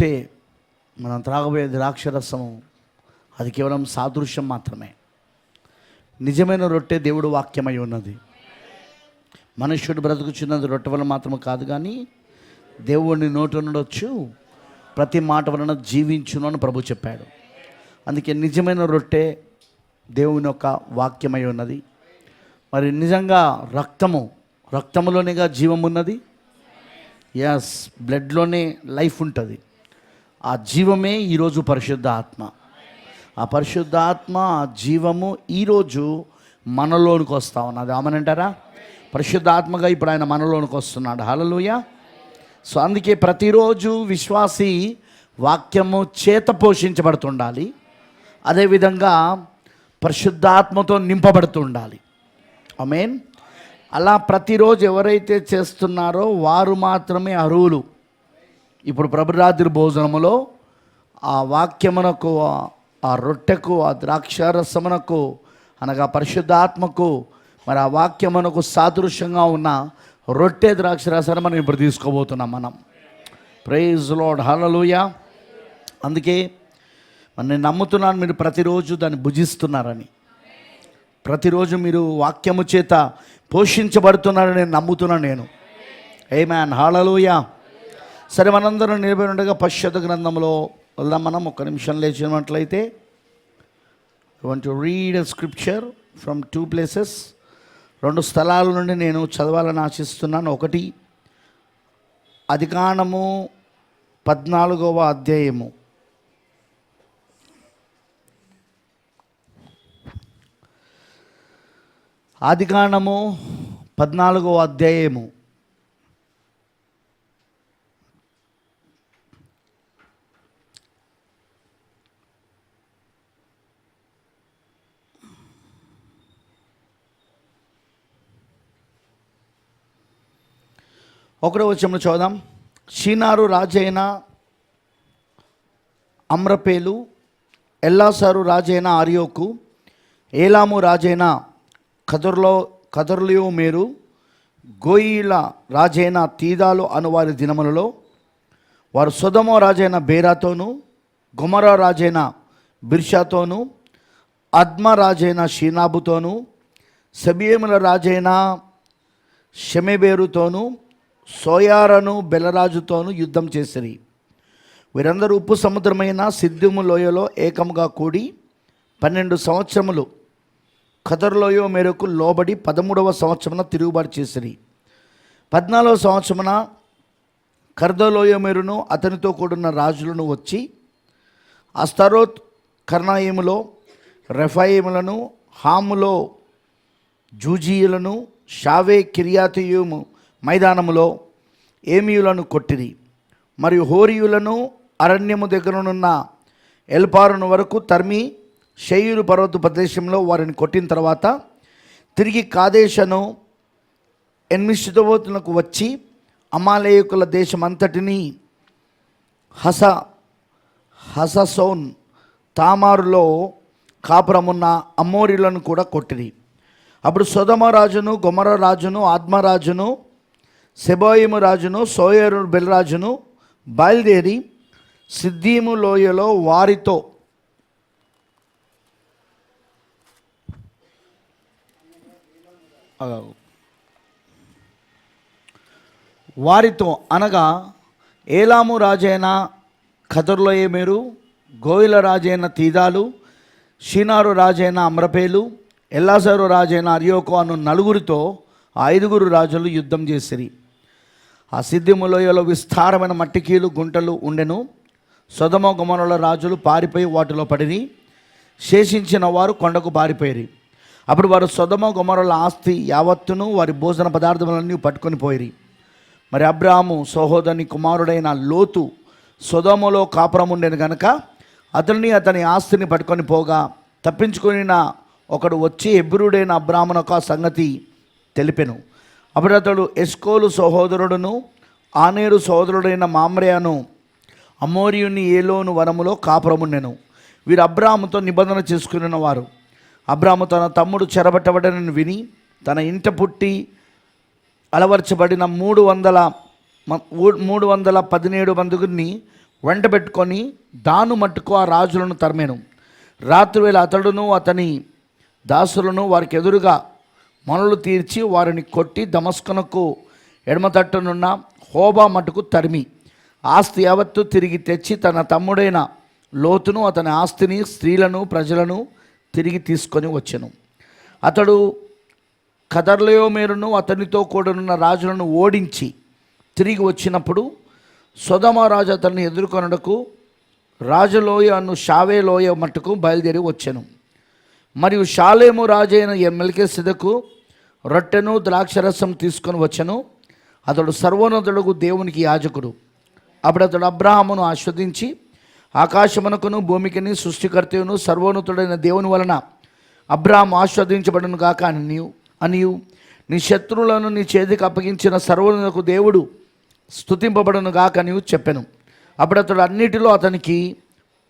రొట్టె, మనం త్రాగబోయే ద్రాక్షరసము, అది కేవలం సాదృశ్యం మాత్రమే. నిజమైన రొట్టె దేవుడు వాక్యమై ఉన్నది. మనుష్యుడు బ్రతుకుచున్నది రొట్టె వలన మాత్రమే కాదు, కానీ దేవుడిని నోటి నుండొచ్చు ప్రతి మాట వలన జీవించును అని ప్రభు చెప్పాడు. అందుకే నిజమైన రొట్టె దేవుని యొక్క వాక్యమై ఉన్నది. మరి నిజంగా రక్తములోనేగా జీవం ఉన్నది. ఎస్, బ్లడ్లోనే లైఫ్ ఉంటుంది. ఆ జీవమే ఈరోజు పరిశుద్ధ ఆత్మ. ఆ పరిశుద్ధ ఆత్మ, ఆ జీవము ఈరోజు మనలోనికి వస్తూ ఉన్నది. ఆమనంటారా? పరిశుద్ధ ఆత్మగా ఇప్పుడు ఆయన మనలోనికి వస్తున్నాడు. హల్లెలూయా. సో అందుకే ప్రతిరోజు విశ్వాసి వాక్యము చేత పోషించబడుతుండాలి. అదేవిధంగా పరిశుద్ధాత్మతో నింపబడుతుండాలి. ఆమేన్. అలా ప్రతిరోజు ఎవరైతే చేస్తున్నారో వారు మాత్రమే అర్హులు. ఇప్పుడు ప్రభురాత్రి భోజనములో ఆ వాక్యమునకు, ఆ రొట్టెకు, ఆ ద్రాక్షారసమునకు అనగా పరిశుద్ధాత్మకు, మరి ఆ వాక్యమునకు సాదృశ్యంగా ఉన్న రొట్టె ద్రాక్షారసాన్ని మనం ఇప్పుడు తీసుకోబోతున్నాం మనం. Praise Lord. హల్లెలూయా. అందుకే నేను నమ్ముతున్నాను మీరు ప్రతిరోజు దాన్ని భుజిస్తున్నారని, ప్రతిరోజు మీరు వాక్యము చేత పోషించబడుతున్నారని నేను నమ్ముతున్నాను నేను. ఆమేన్. హల్లెలూయా. సరే, మనందరం నిలబడి ఉండగా పరిశుద్ధ గ్రంథంలో వెళ్దాం. మనం ఒక్క నిమిషం లేచినట్లయితే I want to read a scripture from 2 places. 2 స్థలాల నుండి నేను చదవాలని ఆశిస్తున్నాను. ఒకటి ఆదికాండము 14వ అధ్యాయము. ఆదికాండము 14వ అధ్యాయము. ఒకటో వచనంలో చదువుదాం. షీనారు రాజైన అమ్రపేలు, ఎల్లాసారు రాజైన ఆర్యోకు, ఏలాము రాజైన కదర్లియోమేరు, గోయిల రాజైన తీదాలు అనువారి దినములలో వారు సొదొమ రాజైన బేరాతోను, గొమొర్రా రాజైన బిర్షాతోను, అద్మ రాజైన షీనాబుతోను, సెబియేముల రాజైన షెమెబేరుతోను, సోయారను బెలరాజుతోను యుద్ధం చేసిరి. వీరందరూ ఉప్పు సముద్రమైన సిద్దిము లోయలో ఏకముగా కూడి 12 సంవత్సరములు కదర్లోయో మేరకు లోబడి 13వ సంవత్సరమున తిరుగుబాటు చేసిరి. 14వ సంవత్సరమున కర్దలోయో మేరును అతనితో కూడిన రాజులను వచ్చి అస్తరోత్ కర్నాయిములో రెఫాయిములను, హాములో జూజీయులను, షావే కిర్యాతయిము మైదానములో ఏమీయులను కొట్టిరి. మరియు హోరీయులను అరణ్యము దగ్గరనున్న ఎల్పారును వరకు తరిమి షెయీరు పర్వత ప్రదేశంలో వారిని కొట్టిన తర్వాత తిరిగి కాదేశను ఎన్మిషితోతులకు వచ్చి అమాలేయుకుల దేశమంతటిని హససోన్ తామారులో కాపురమున్న అమోరీలను కూడా కొట్టిరి. అప్పుడు సొదొమ రాజును, గొమొర్రా రాజును, ఆద్మ రాజును, సెబోయిము రాజును, సోయరు బెలరాజును బయలుదేరి సిద్దీము లోయలో వారితో అనగా ఏలాము రాజైన కదర్లోయేమెరు, గోయిల రాజైన తీదాలు, షీనారు రాజైన అమ్రపేలు, ఎల్లాసారు రాజైన అర్యోకు అను 4 5 రాజులు యుద్ధం చేసిరి. ఆ సిద్దిము లోయలో విస్తారమైన మట్టికీలు గుంటలు ఉండెను. సొదొమ గొమొర్రాల రాజులు పారిపోయి వాటిలో పడిరి. శేషించిన వారు కొండకు పారిపోయిరి. అప్పుడు వారు సొదొమ గొమొర్రాల ఆస్తి యావత్తును, వారి భోజన పదార్థములన్నీ పట్టుకొని పోయిరి. మరి అబ్రాహాము సహోదరుని కుమారుడైన లోతు సొదొమలో కాపురం ఉండేది గనుక అతనిని అతని ఆస్తిని పట్టుకొని పోగా తప్పించుకొనిన ఒకడు వచ్చి హెబ్రీయుడైన అబ్రాహామునకు ఆ సంగతి తెలిపెను. అప్పుడు అతడు ఎస్కోలు సహోదరుడును ఆనేరు సహోదరుడైన మామ్రేను అమోరీయుని ఏలోను వనములో కాపురముండెను. వీరు అబ్రాహాముతో నిబంధన చేసుకున్న వారు. అబ్రాహాము తన తమ్ముడు చెరబట్టబడనని విని తన ఇంట పుట్టి అలవర్చబడిన 317 మందిని వెంటబెట్టుకొని దాను మట్టుకు ఆ రాజులను తరిమెను. రాత్రివేళ అతడును అతని దాసులను వారికి ఎదురుగా మొనలు తీర్చి వారిని కొట్టి దమస్కునకు ఎడమ తట్టునున్న హోబా మట్టుకు తరిమి ఆస్తి యావత్తు తిరిగి తెచ్చి తన తమ్ముడైన లోతును అతని ఆస్తిని స్త్రీలను ప్రజలను తిరిగి తీసుకొని వచ్చెను. అతడు కదర్లయోమేరును అతనితో కూడనున్న రాజులను ఓడించి తిరిగి వచ్చినప్పుడు సొదొమ రాజు అతన్ని ఎదుర్కొనుటకు రాజలోయ అను షావే లోయ మట్టుకు బయలుదేరి వచ్చెను. మరియు షాలేము రాజైన మెల్కీసెదెకు రొట్టెను ద్రాక్షరసం తీసుకొని వచ్చెను. అతడు సర్వోన్నతుడగు దేవునికి యాజకుడు. అప్పుడు అతడు అబ్రహామును ఆస్వాదించి ఆకాశమునకును భూమికిని సృష్టికర్తయును సర్వోన్నతుడైన దేవుని వలన అబ్రహాము ఆస్వాదించబడును గాక అనియు నీ శత్రువులను నీ చేతికి అప్పగించిన సర్వోన్నతులకు దేవుడు స్తుతింపబడును గాక అనియు చెప్పెను. అప్పుడు అతడు అన్నిటిలో అతనికి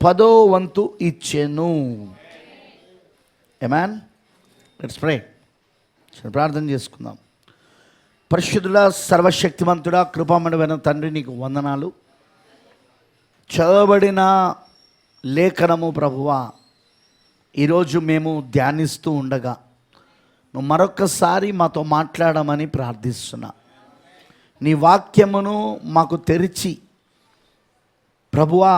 10వ వంతు ఇచ్చెను. ఆమేన్. Let's pray. ప్రార్థన చేసుకుందాం. పరిశుద్ధుడా, సర్వశక్తిమంతుడా, కృపామయుడైన తండ్రి, నీకు వందనాలు. చదవబడిన లేఖనము ప్రభువా, ఈరోజు మేము ధ్యానిస్తూ ఉండగా నువ్వు మరొక్కసారి మాతో మాట్లాడమని ప్రార్థిస్తున్నా. నీ వాక్యమును మాకు తెరిచి ప్రభువా,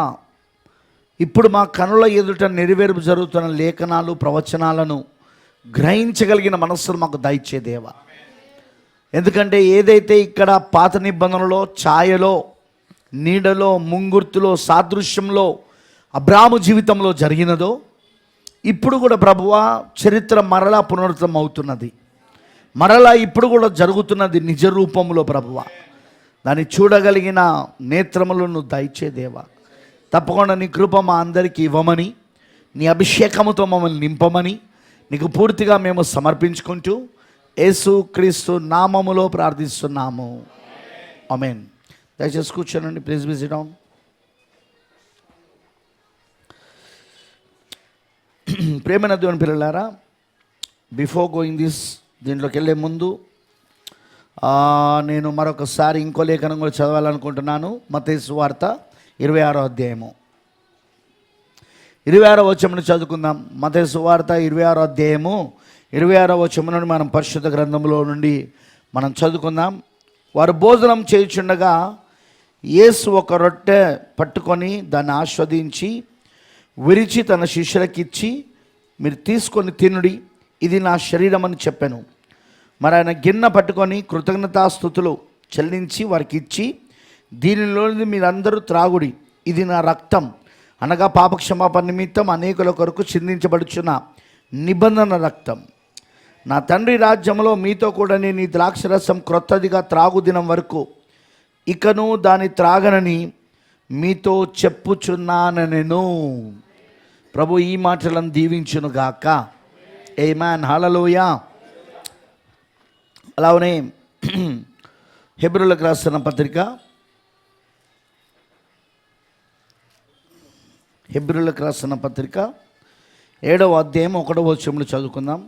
ఇప్పుడు మా కనుల ఎదుట నెరవేర్పు జరుగుతున్న లేఖనాలు ప్రవచనాలను గ్రహించగలిగిన మనస్సును మాకు దయచేదేవా. ఎందుకంటే ఏదైతే ఇక్కడ పాత నిబంధనలో ఛాయలో నీడలో ముంగుర్తులో సాదృశ్యంలో అబ్రాహాము జీవితంలో జరిగినదో ఇప్పుడు కూడా ప్రభువా చరిత్ర మరలా పునరుద్ధం అవుతున్నది. మరలా ఇప్పుడు కూడా జరుగుతున్నది నిజ రూపంలో ప్రభువా. దాన్ని చూడగలిగిన నేత్రములను దయచేదేవా. తప్పకుండా నీ కృప మా అందరికీ ఇవ్వమని, నీ అభిషేకముతో మమ్మల్ని నింపమని నీకు పూర్తిగా మేము సమర్పించుకుంటూ యేసు క్రీస్తు నామములో ప్రార్థిస్తున్నాము. ఆమేన్. దయచేసి కూర్చోనండి. Please be sit down. ప్రేమైన దేవుని పిల్లలారా, బిఫోర్ గోయింగ్ దీంట్లోకి వెళ్ళే ముందు నేను మరొకసారి ఇంకో లేఖనం కూడా చదవాలనుకుంటున్నాను. మత్తయి సువార్త 26వ అధ్యాయము 26వ వచనం చదువుకుందాం. మత్తయి సువార్త 26వ అధ్యాయము 26వ వచనం నుండి మనం పరిశుద్ధ గ్రంథంలో నుండి మనం చదువుకుందాం. వారు భోజనం చేయుచుండగా యేసు ఒక రొట్టె పట్టుకొని దాన్ని ఆస్వాదించి విరిచి తన శిష్యులకిచ్చి, మీరు తీసుకొని తినుడి, ఇది నా శరీరం అని చెప్పాను. మరి ఆయన గిన్నె పట్టుకొని కృతజ్ఞతాస్తుతులు చెల్లించి వారికి ఇచ్చి, దీనిలోని మీరందరూ త్రాగుడి, ఇది నా రక్తం, అనగా పాపక్షమాపణ నిమిత్తం అనేకుల కొరకు చిందించబడుచున్న నిబంధన రక్తం. నా తండ్రి రాజ్యంలో మీతో కూడా నేను ఈ ద్రాక్షరసం క్రొత్తదిగా త్రాగు దినం వరకు ఇకను దాన్ని త్రాగనని మీతో చెప్పుచున్నానెను. ప్రభు ఈ మాటలను దీవించునుగాక. ఆమేన్. హల్లెలూయా. అలానే హెబ్రీయులకు రాసిన పత్రిక 7వ అధ్యాయం 1వ వచనంలో చదువుకుందాం.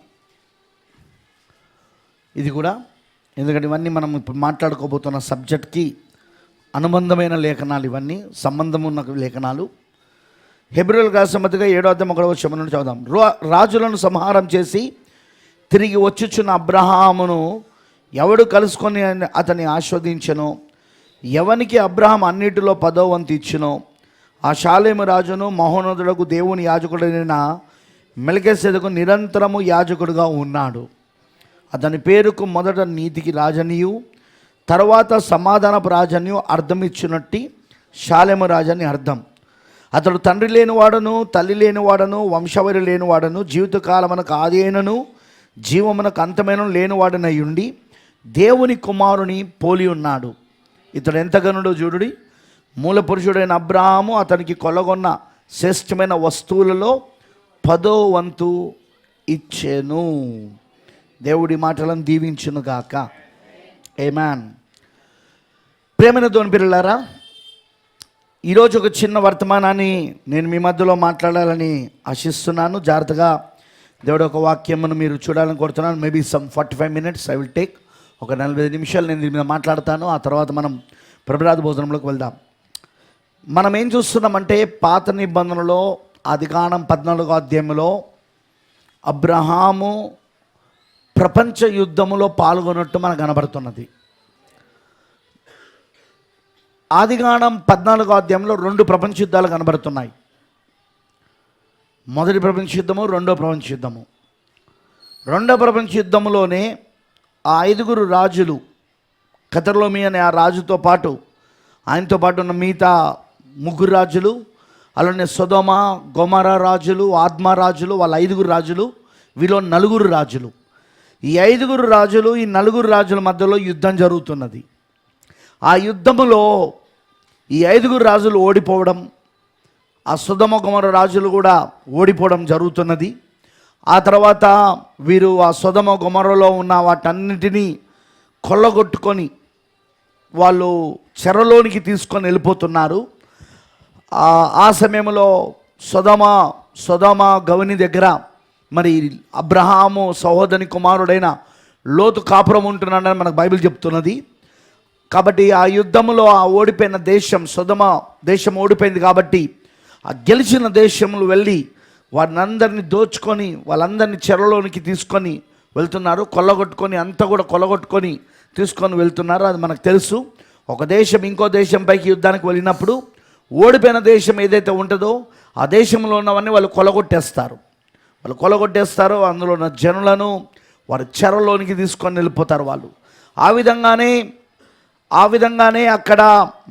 ఇది కూడా ఎందుకంటే ఇవన్నీ మనం ఇప్పుడు మాట్లాడుకోబోతున్న సబ్జెక్ట్కి అనుబంధమైన లేఖనాలు, ఇవన్నీ సంబంధం ఉన్న లేఖనాలు. హెబ్రీయులకు రాసిన పత్రిక 7వ అధ్యాయం 1వ వచనం నుండి చదువుదాం. రాజులను సంహారం చేసి తిరిగి వచ్చుచున్న అబ్రహామును ఎవడు కలుసుకొని అతన్ని ఆస్వాదించెనో, ఎవనికి అబ్రహాం అన్నిటిలో 10వ వంతు ఇచ్చినో, ఆ షాలేము రాజును మహోన్నతుడకు దేవుని యాజకుడైన మెల్కీసెదెకు నిరంతరము యాజకుడుగా ఉన్నాడు. అతని పేరుకు మొదట నీతికి రాజనియు తర్వాత సమాధానపు రాజనియు అర్థమిచ్చినట్టి షాలేము రాజని అర్థం. అతడు తండ్రి లేనివాడను తల్లి లేనివాడను వంశవరి లేనివాడను జీవితకాలమునకు ఆదియైనను జీవమునకు అంతమైన లేనివాడనై ఉండి దేవుని కుమారుని పోలి ఉన్నాడు. ఇతడు ఎంత గనుడో చూడుడి. మూల పురుషుడైన అబ్రహాము అతనికి కొలగొన్న శ్రేష్టమైన వస్తువులలో 10వ వంతు ఇచ్చెను. దేవుడి మాటలను దీవించునుగాక. ఆమేన్. ప్రేమైన దేవుని పిల్లలారా, ఈరోజు ఒక చిన్న వర్తమానాన్ని నేను మీ మధ్యలో మాట్లాడాలని ఆశిస్తున్నాను. జాగ్రత్తగా దేవుడు ఒక వాక్యమును మీరు చూడాలని కోరుతున్నాను. Maybe some 45 minutes I will take. ఒక 45 నిమిషాలు నేను దీని మీద మాట్లాడతాను. ఆ తర్వాత మనం ప్రభురాధ భోజనంలోకి వెళ్దాం. మనం ఏం చూస్తున్నామంటే పాత నిబంధనలో ఆదికాండం 14వ అధ్యాయంలో అబ్రహాము ప్రపంచ యుద్ధములో పాల్గొన్నట్టు మనకు కనబడుతున్నది. ఆదికాండం 14వ అధ్యాయంలో 2 ప్రపంచ యుద్ధాలు కనబడుతున్నాయి. మొదటి ప్రపంచ యుద్ధము, రెండో ప్రపంచ యుద్ధము. రెండో ప్రపంచ యుద్ధంలోనే ఆ 5 రాజులు, కతర్లోమి అనే ఆ రాజుతో పాటు ఆయనతో పాటు ఉన్న మిగతా 3 రాజులు, అలానే సొదొమ గొమొర రాజులు, ఆద్మా రాజులు, వాళ్ళ 5 రాజులు, వీళ్ళు 4 రాజులు. ఈ 5 రాజులు, ఈ 4 రాజుల మధ్యలో యుద్ధం జరుగుతున్నది. ఆ యుద్ధములో ఈ 5 రాజులు ఓడిపోవడం, ఆ సొదొమ గొమొర రాజులు కూడా ఓడిపోవడం జరుగుతున్నది. ఆ తర్వాత వీరు ఆ సొదొమ గొమొరలో ఉన్న వాటన్నిటినీ కొల్లగొట్టుకొని వాళ్ళు చెరలోనికి తీసుకొని వెళ్ళిపోతున్నారు. ఆ సమయంలో సొదొమ గవని దగ్గర మరి అబ్రహాము సహోదరుని కుమారుడైన లోతు కాపురం ఉంటున్నాడని మనకు బైబిల్ చెప్తున్నది. కాబట్టి ఆ యుద్ధంలో ఆ ఓడిపోయిన దేశం, సొదొమ దేశం ఓడిపోయింది కాబట్టి ఆ గెలిచిన దేశంలో వెళ్ళి వారినందరినీ దోచుకొని వాళ్ళందరినీ చెరలోనికి తీసుకొని వెళ్తున్నారు. కొల్లగొట్టుకొని అంతా కూడా కొల్లగొట్టుకొని తీసుకొని వెళ్తున్నారు. అది మనకు తెలుసు. ఒక దేశం ఇంకో దేశంపైకి యుద్ధానికి వెళ్ళినప్పుడు ఓడిపోయిన దేశం ఏదైతే ఉంటుందో ఆ దేశంలో ఉన్నవన్నీ వాళ్ళు కొల్లగొట్టేస్తారు. అందులో ఉన్న జనులను వారి చెరలోనికి తీసుకొని వెళ్ళిపోతారు వాళ్ళు. ఆ విధంగానే అక్కడ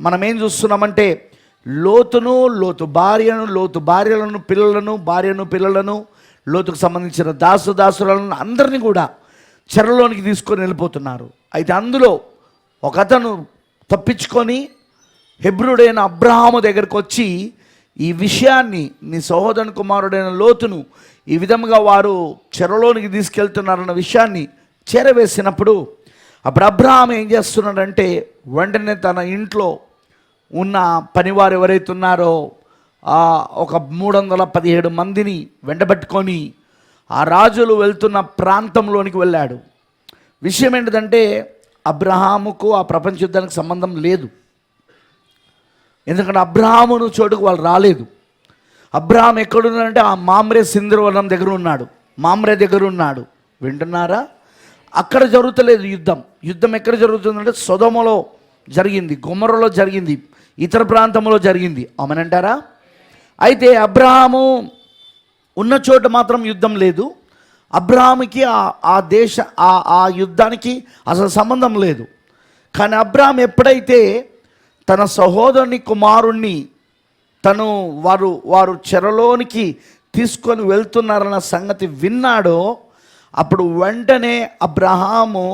మనం ఏం చూస్తున్నామంటే లోతు భార్యలను పిల్లలను లోతుకు సంబంధించిన దాసులను అందరినీ కూడా చెరలోనికి తీసుకొని వెళ్ళిపోతున్నారు. అయితే అందులో ఒక అతను తప్పించుకొని హెబ్రోడైన అబ్రహాము దగ్గరికి వచ్చి ఈ విషయాన్ని, నీ సహోదరుని కుమారుడైన లోతును ఈ విధంగా వారు చెరలోనికి తీసుకెళ్తున్నారన్న విషయాన్ని చేరవేసినప్పుడు అప్పుడు అబ్రహాం ఏం చేస్తున్నాడంటే వెంటనే తన ఇంట్లో ఉన్న పనివారు ఎవరైతే ఉన్నారో ఒక 317 మందిని వెంటబెట్టుకొని ఆ రాజులు వెళ్తున్న ప్రాంతంలోనికి వెళ్ళాడు. విషయం ఏంటిదంటే అబ్రహాముకు ఆ ప్రపంచ యుద్ధానికి సంబంధం లేదు. ఎందుకంటే అబ్రహామును చోటుకు వాళ్ళు రాలేదు. అబ్రహాం ఎక్కడున్నాడంటే ఆ మామ్రే సింధూరవనం దగ్గర ఉన్నాడు. వింటున్నారా? అక్కడ జరుగుతలేదు యుద్ధం ఎక్కడ జరుగుతుందంటే సొదొమలో జరిగింది, గొమొరలో జరిగింది, ఇతర ప్రాంతంలో జరిగింది. అవునంటారా? అయితే అబ్రహాము ఉన్న చోట మాత్రం యుద్ధం లేదు. అబ్రహాముకి ఆ యుద్ధానికి అసలు సంబంధం లేదు. కానీ అబ్రహాం ఎప్పుడైతే తన సహోదరుని కుమారుణ్ణి వారు చెరలోనికి తీసుకొని వెళ్తున్నారన్న సంగతి విన్నాడో అప్పుడు వెంటనే అబ్రహాము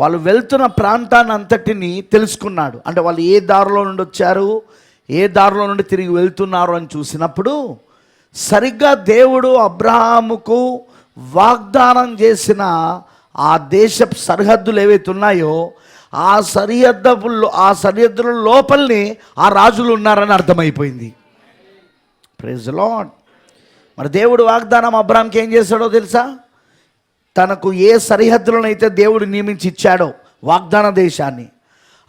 వాళ్ళు వెళ్తున్న ప్రాంతాన్ని అంతటిని తెలుసుకున్నాడు. అంటే వాళ్ళు ఏ దారిలో నుండి వచ్చారు, ఏ దారిలో నుండి తిరిగి వెళ్తున్నారు అని చూసినప్పుడు సరిగ్గా దేవుడు అబ్రహాముకు వాగ్దానం చేసిన ఆ దేశపు సరిహద్దులు ఏవైతే ఉన్నాయో ఆ సరిహద్దుల లోపలనే ఆ రాజులు ఉన్నారని అర్థమైపోయింది. Praise the Lord. మరి దేవుడు వాగ్దానం అబ్రహాంకి ఏం చేశాడో తెలుసా? తనకు ఏ సరిహద్దులనైతే దేవుడు నియమించి ఇచ్చాడో వాగ్దాన దేశాన్ని,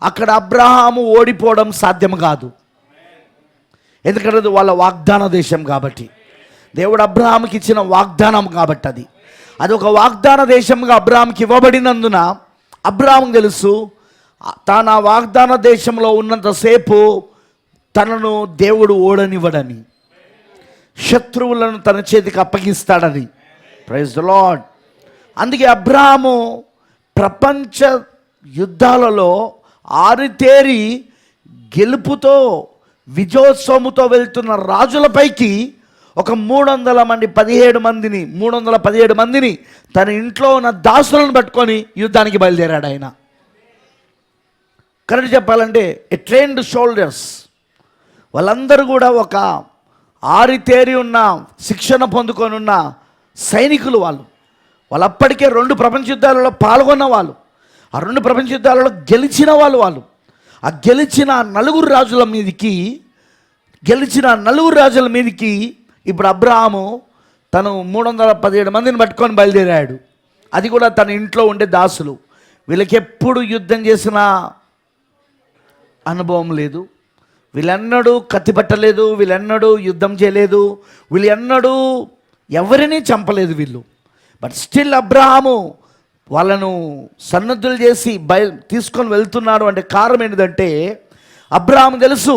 అక్కడ అబ్రహాము ఓడిపోవడం సాధ్యం కాదు. ఎందుకంటే అది వాళ్ళ వాగ్దాన దేశం కాబట్టి, దేవుడు అబ్రహాముకి ఇచ్చిన వాగ్దానం కాబట్టి అది ఒక వాగ్దాన దేశంగా అబ్రహాంకి ఇవ్వబడినందున అబ్రహాముకు తెలుసు తాను ఆ వాగ్దాన దేశంలో ఉన్నంతసేపు తనను దేవుడు ఓడనివ్వడని, శత్రువులను తన చేతికి అప్పగిస్తాడని. Praise the lord. అందుకే అబ్రహాము ప్రపంచ యుద్ధాలలో ఆరితేరి గెలుపుతో విజయోత్సవముతో వెళ్తున్న రాజులపైకి ఒక 317 మందిని తన ఇంట్లో ఉన్న దాసులను పట్టుకొని యుద్ధానికి బయలుదేరాడు ఆయన. కరెక్ట్ చెప్పాలంటే ఏ ట్రైన్డ్ సోల్జర్స్, వాళ్ళందరూ కూడా ఒక ఆరితేరి ఉన్న శిక్షణ పొందుకొని ఉన్న సైనికులు. వాళ్ళు అప్పటికే 2 ప్రపంచ యుద్ధాలలో పాల్గొన్న వాళ్ళు, ఆ 2 ప్రపంచ యుద్ధాలలో గెలిచిన వాళ్ళు. ఆ గెలిచిన 4 రాజుల మీదకి ఇప్పుడు అబ్రహాము తను 317 మందిని పట్టుకొని బయలుదేరాడు. అది కూడా తన ఇంట్లో ఉండే దాసులు. వీళ్ళకి ఎప్పుడు యుద్ధం చేసిన అనుభవం లేదు, వీళ్ళెన్నడూ కత్తి పట్టలేదు, వీళ్ళెన్నడూ యుద్ధం చేయలేదు, వీళ్ళెన్నడూ ఎవరినీ చంపలేదు వీళ్ళు. బట్ స్టిల్ అబ్రహాము వాళ్ళను సన్నద్ధులు చేసి తీసుకొని వెళ్తున్నాడు అంటే కారణం ఏంటంటే, అబ్రహాము తెలుసు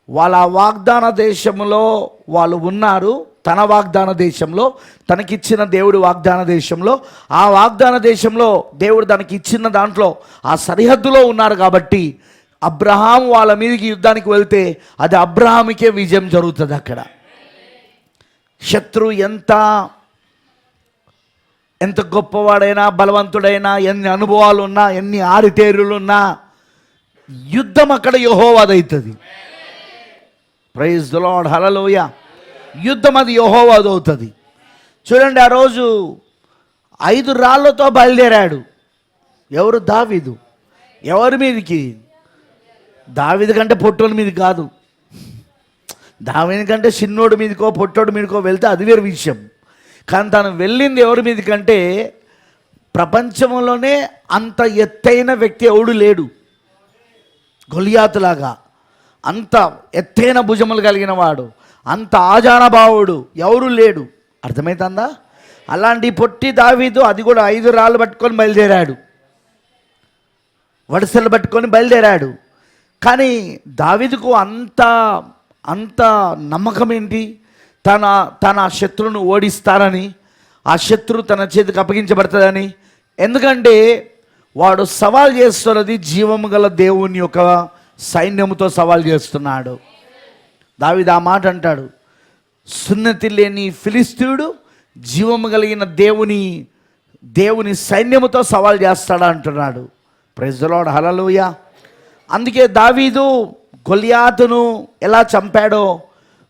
వాళ్ళ వాగ్దాన దేశంలో వాళ్ళు ఉన్నారు. తన వాగ్దాన దేశంలో, తనకిచ్చిన దేవుడి వాగ్దాన దేశంలో, ఆ వాగ్దాన దేశంలో దేవుడు తనకి ఇచ్చిన దాంట్లో ఆ సరిహద్దులో ఉన్నారు. కాబట్టి అబ్రహాం వాళ్ళ మీదకి యుద్ధానికి వెళ్తే అది అబ్రహాముకే విజయం జరుగుతుంది. అక్కడ శత్రు ఎంత గొప్పవాడైనా, బలవంతుడైనా, ఎన్ని అనుభవాలు ఉన్నా, ఎన్ని ఆరితేరులున్నా, యుద్ధం అక్కడ యెహోవాదవుతుంది. ప్రైజ్ ది లార్డ్, హల్లెలూయా. యుద్ధం అది యెహోవాదవుతుంది. చూడండి, ఆ రోజు 5 రాళ్లతో బయలుదేరాడు. ఎవరు? దావీదు. ఎవరి మీదకి? దావీదు కంటే పొట్టోడి మీద కాదు, దావీదు కంటే చిన్నోడి మీదకో పొట్టోడి మీదకో వెళ్తే అది వేరు విషయం. కానీ తను వెళ్ళింది ఎవరి మీదకంటే, ప్రపంచంలోనే అంత ఎత్తైన వ్యక్తి ఎవడు లేడు. గొలియాతులాగా అంత ఎత్తైన భుజములు కలిగిన వాడు, అంత ఆజానభావుడు ఎవరు లేడు. అర్థమవుతుందా? అలాంటి పొట్టి దావీదు అది కూడా 5 రాళ్ళు పట్టుకొని బయలుదేరాడు, వడిసెలు పట్టుకొని బయలుదేరాడు. కానీ దావీదుకు అంత నమ్మకం ఏంటి? తన శత్రువును ఓడిస్తారని, ఆ శత్రువు తన చేతికి అప్పగించబడుతుందని. ఎందుకంటే వాడు సవాల్ చేస్తున్నది జీవము గల దేవుని యొక్క సైన్యముతో సవాల్ చేస్తున్నాడు. దావీదు ఆ మాట అంటాడు, సున్నతి లేని ఫిలిస్తీయుడు జీవము కలిగిన దేవుని సైన్యముతో సవాల్ చేస్తాడా అంటున్నాడు. Praise the Lord, hallelujah. అందుకే దావీదు గొలియాతును ఎలా చంపాడో,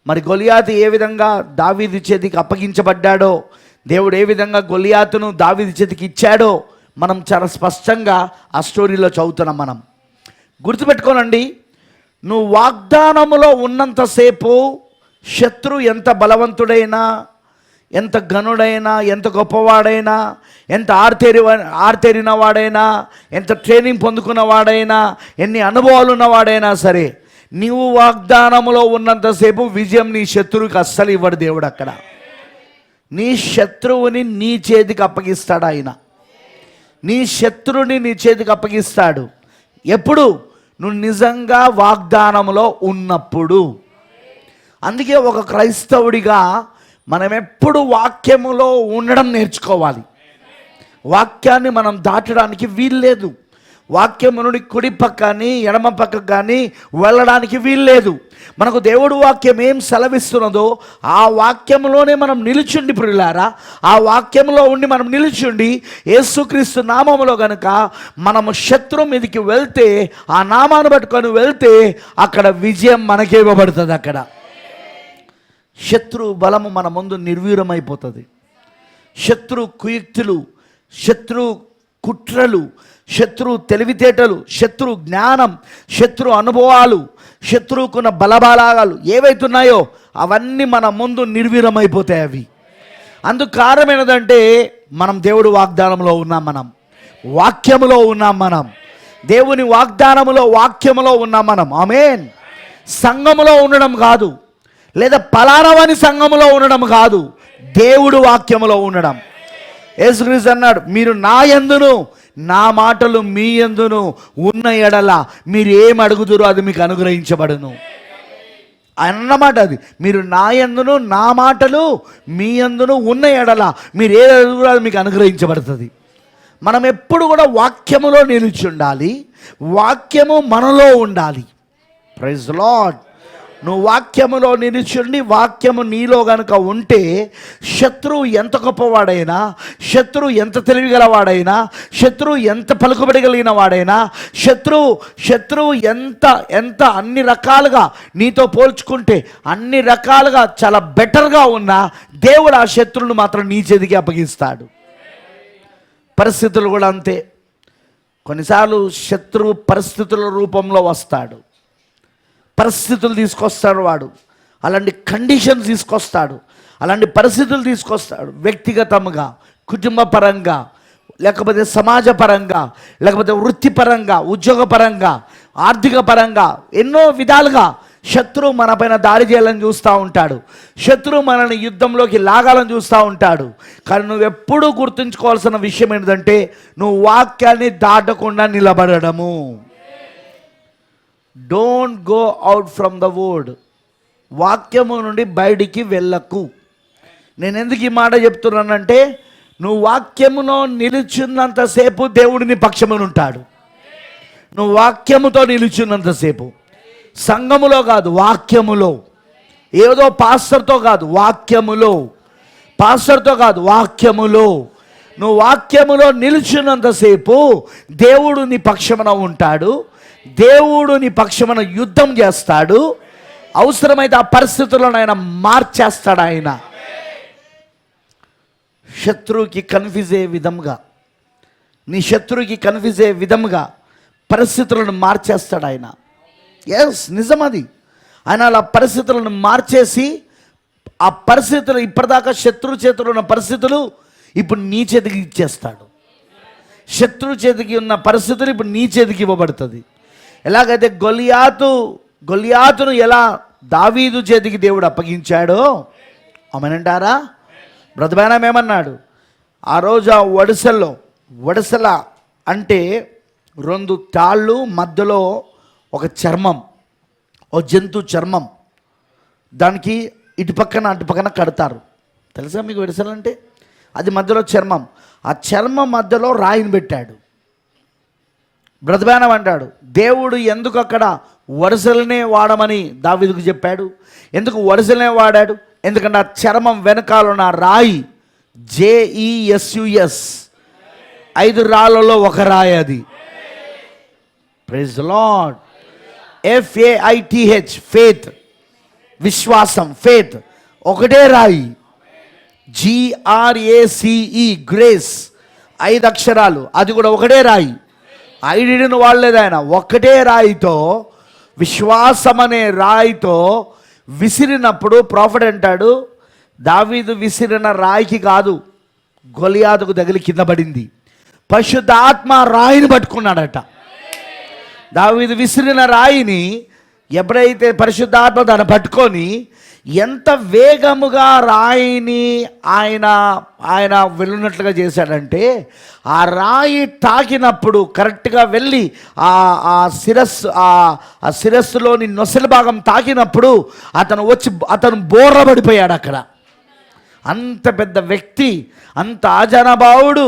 మరి గొలియాతు ఏ విధంగా దావీదు చేతికి అప్పగించబడ్డాడో, దేవుడు ఏ విధంగా గొలియాతును దావీదు చేతికి ఇచ్చాడో మనం చాలా స్పష్టంగా ఆ స్టోరీలో చదువుతున్నాం. మనం గుర్తుపెట్టుకోనండి, నువ్వు వాగ్దానములో ఉన్నంతసేపు శత్రు ఎంత బలవంతుడైనా, ఎంత ఘనుడైనా, ఎంత గొప్పవాడైనా, ఎంత ఆర్తేరిన వాడైనా, ఎంత ట్రైనింగ్ పొందుకున్న వాడైనా, ఎన్ని అనుభవాలు ఉన్నవాడైనా సరే, నీవు వాగ్దానములో ఉన్నంతసేపు విజయం నీ శత్రువుకి అస్సలు ఇవ్వడు దేవుడు. అక్కడ నీ శత్రువుని నీ చేతికి అప్పగిస్తాడు ఆయన. నీ శత్రువుని నీ చేతికి అప్పగిస్తాడు. ఎప్పుడు? నువ్వు నిజంగా వాగ్దానములో ఉన్నప్పుడు. అందుకే ఒక క్రైస్తవుడిగా మనం ఎప్పుడు వాక్యములో ఉండడం నేర్చుకోవాలి. వాక్యాన్ని మనం దాటడానికి వీల్లేదు. వాక్యము నుండి కుడి పక్కని ఎడమ పక్కకు కానీ వెళ్ళడానికి వీల్లేదు. మనకు దేవుడు వాక్యం ఏం సెలవిస్తున్నదో ఆ వాక్యంలోనే మనం నిలుచుండి, ప్రియులారా, ఆ వాక్యంలో ఉండి మనం నిలుచుండి యేసుక్రీస్తు నామములో గనుక మనము శత్రువు మీదకి వెళ్తే, ఆ నామాన్ని పట్టుకొని వెళ్తే అక్కడ విజయం మనకే ఇవ్వబడుతుంది. అక్కడ శత్రు బలము మన ముందు నిర్వీర్యమైపోతుంది. శత్రు కుయుక్తులు, శత్రు కుట్రలు, శత్రు తెలివితేటలు, శత్రు జ్ఞానం, శత్రు అనుభవాలు, శత్రువుకున్న బలబలాలు ఏవైతున్నాయో అవన్నీ మన ముందు నిర్వీర్యమైపోతాయి. అవి అందుకు కారణం ఏంటంటే మనం దేవుడు వాగ్దానంలో ఉన్నాం, మనం వాక్యములో ఉన్నాం, మనం దేవుని వాక్యములో ఉన్నాం మనం. ఆమేన్. సంఘములో ఉండడం కాదు, లేదా పలానవని సంఘములో ఉండడం కాదు, దేవుడు వాక్యములో ఉండడం. యేసుక్రీస్తు అన్నాడు, మీరు నా యందును నా మాటలు మీ యందును ఉన్న ఎడల మీరు ఏం అడుగుదురో అది మీకు అనుగ్రహించబడును అన్నమాట. అది మీరు నా యందును నా మాటలు మీ యందును ఉన్న ఎడల మీరు ఏ అడుగురో అది మీకు అనుగ్రహించబడుతుంది. మనం ఎప్పుడు కూడా వాక్యములో నిలిచి ఉండాలి, వాక్యము మనలో ఉండాలి. Praise the Lord. నువ్వు వాక్యములో నిలిచుండి వాక్యము నీలో గనుక ఉంటే శత్రువు ఎంత గొప్పవాడైనా, శత్రువు ఎంత తెలివిగలవాడైనా, శత్రువు ఎంత పలుకుబడగలిగిన వాడైనా, శత్రువు ఎంత అన్ని రకాలుగా నీతో పోల్చుకుంటే అన్ని రకాలుగా చాలా బెటర్గా ఉన్నా దేవుడు ఆ శత్రువును మాత్రం నీ చేతికి అప్పగిస్తాడు. పరిస్థితులు కూడా అంతే. కొన్నిసార్లు శత్రువు పరిస్థితుల రూపంలో వస్తాడు, పరిస్థితులు తీసుకొస్తాడు వాడు, అలాంటి కండిషన్స్ తీసుకొస్తాడు, అలాంటి పరిస్థితులు తీసుకొస్తాడు. వ్యక్తిగతంగా, కుటుంబ పరంగా, లేకపోతే సమాజ పరంగా, లేకపోతే వృత్తిపరంగా, ఉద్యోగపరంగా, ఆర్థిక పరంగా, ఎన్నో విధాలుగా శత్రువు మన పైన దాడి చేయాలని చూస్తూ ఉంటాడు, శత్రువు మనల్ని యుద్ధంలోకి లాగాలని చూస్తూ ఉంటాడు. కానీ నువ్వు ఎప్పుడూ గుర్తుంచుకోవాల్సిన విషయం ఏంటంటే, నువ్వు వాక్యాన్ని దాటకుండా నిలబడము. Don't go out from the word. వాక్యము నుండి బయటికి వెళ్ళకు. నేను ఎందుకు ఈ మాట చెప్తున్నానంటే, నువ్వు వాక్యములో నిలుచున్నంతసేపు దేవుడిని పక్షమున ఉంటాడు. నువ్వు వాక్యముతో నిలుచున్నంతసేపు, సంఘములో కాదు, వాక్యములో. ఏదో పాస్టర్తో కాదు, వాక్యములో. పాస్టర్తో కాదు, వాక్యములో. నువ్వు వాక్యములో నిలుచున్నంతసేపు దేవుడు నీ పక్షమున ఉంటాడు. దేవుడు నీ పక్షమున యుద్ధం చేస్తాడు. అవసరమైతే ఆ పరిస్థితులను ఆయన మార్చేస్తాడు. ఆయన శత్రువుకి కన్ఫ్యూజ్ అయ్యే విధంగా, నీ శత్రువుకి కన్ఫ్యూజ్ అయ్యే విధంగా పరిస్థితులను మార్చేస్తాడు ఆయన. ఎస్, నిజం అది. ఆయన అలా పరిస్థితులను మార్చేసి, ఆ పరిస్థితులు ఇప్పటిదాకా శత్రువు చేతిలో ఉన్న పరిస్థితులు ఇప్పుడు నీ చేతికి ఇచ్చేస్తాడు. శత్రువు చేతికి ఉన్న పరిస్థితులు ఇప్పుడు నీ చేతికి ఇవ్వబడుతుంది. ఎలాగైతే గొలియాతును ఎలా దావీదు చేతికి దేవుడు అప్పగించాడో, అమనంటారా? బ్రతబానం ఏమన్నాడు? ఆ రోజు ఆ వడిసెల అంటే 2 తాళ్ళు, మధ్యలో ఒక చర్మం, ఓ జంతు చర్మం, దానికి ఇటుపక్కన అటుపక్కన కడతారు. తెలుసా మీకు వడిసెలు అంటే? అది మధ్యలో చర్మం. ఆ చర్మం మధ్యలో రాయిని పెట్టాడు. బ్రతబానం అంటాడు, దేవుడు ఎందుకు అక్కడ వడిసెలనే వాడమని దావీదుకు చెప్పాడు? ఎందుకు వడిసెలనే వాడాడు? ఎందుకంటే ఆ చర్మం వెనకాల ఉన్న రాయి JESUS, 5 రాళ్ళలో ఒక రాయి అది. Praise the Lord. FAITH, faith, విశ్వాసం, ఫేత్, ఒకటే రాయి. GRACE, గ్రేస్, 5 అక్షరాలు, అది కూడా ఒకటే రాయి. ఐడిని వాడలేదు ఆయన. ఒక్కటే రాయితో, విశ్వాసం అనే రాయితో విసిరినప్పుడు ప్రాఫెట్ అంటాడు, దావీదు విసిరిన రాయికి కాదు, గొలియాతుకు తగిలి కింద పడింది. పరిశుద్ధాత్మ రాయిని పట్టుకున్నాడట. దావీదు విసిరిన రాయిని ఎప్పుడైతే పరిశుద్ధాత్మ దాన్ని పట్టుకొని, ఎంత వేగముగా రాయిని ఆయన వెళ్ళినట్లుగా చేశాడంటే, ఆ రాయి తాకినప్పుడు కరెక్ట్గా వెళ్ళి ఆ శిరస్సులోని నొసలి భాగం తాకినప్పుడు అతను బోర్రబడిపోయాడు అక్కడ. అంత పెద్ద వ్యక్తి, అంత ఆజానభావుడు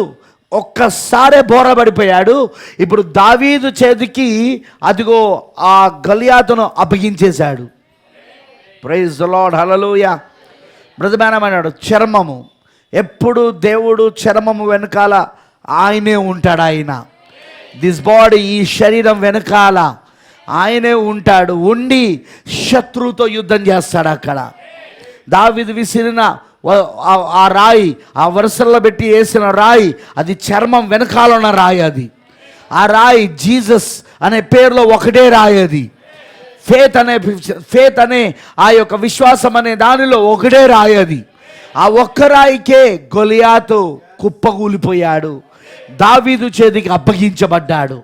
ఒక్కసారే బోర్రబడిపోయాడు. ఇప్పుడు దావీదు చేతికి అదిగో ఆ గొలియాతును అప్పగించేశాడు. ప్రైజ్ ది లార్డ్, హల్లెలూయా. బ్రతబానం అన్నాడు, చర్మము ఎప్పుడు దేవుడు చర్మము వెనకాల ఆయనే ఉంటాడు. ఆయన దిస్ బాడీ, ఈ శరీరం వెనకాల ఆయనే ఉంటాడు. ఉండి శత్రువుతో యుద్ధం చేస్తాడు. అక్కడ దావీదు విసిరిన ఆ రాయి, ఆ వరుసల్లో పెట్టి వేసిన రాయి, అది చర్మం వెనకాల ఉన్న రాయి. అది ఆ రాయి జీసస్ అనే పేరులో ఒకటే రాయి. అది ఫేత్ అనే ఆ యొక్క విశ్వాసం అనే దానిలో ఒకటే రాయి. అది ఆ ఒక్క రాయికే గొలియాతు కుప్పకూలిపోయాడు, దావీదు చేతికి అప్పగించబడ్డాడు.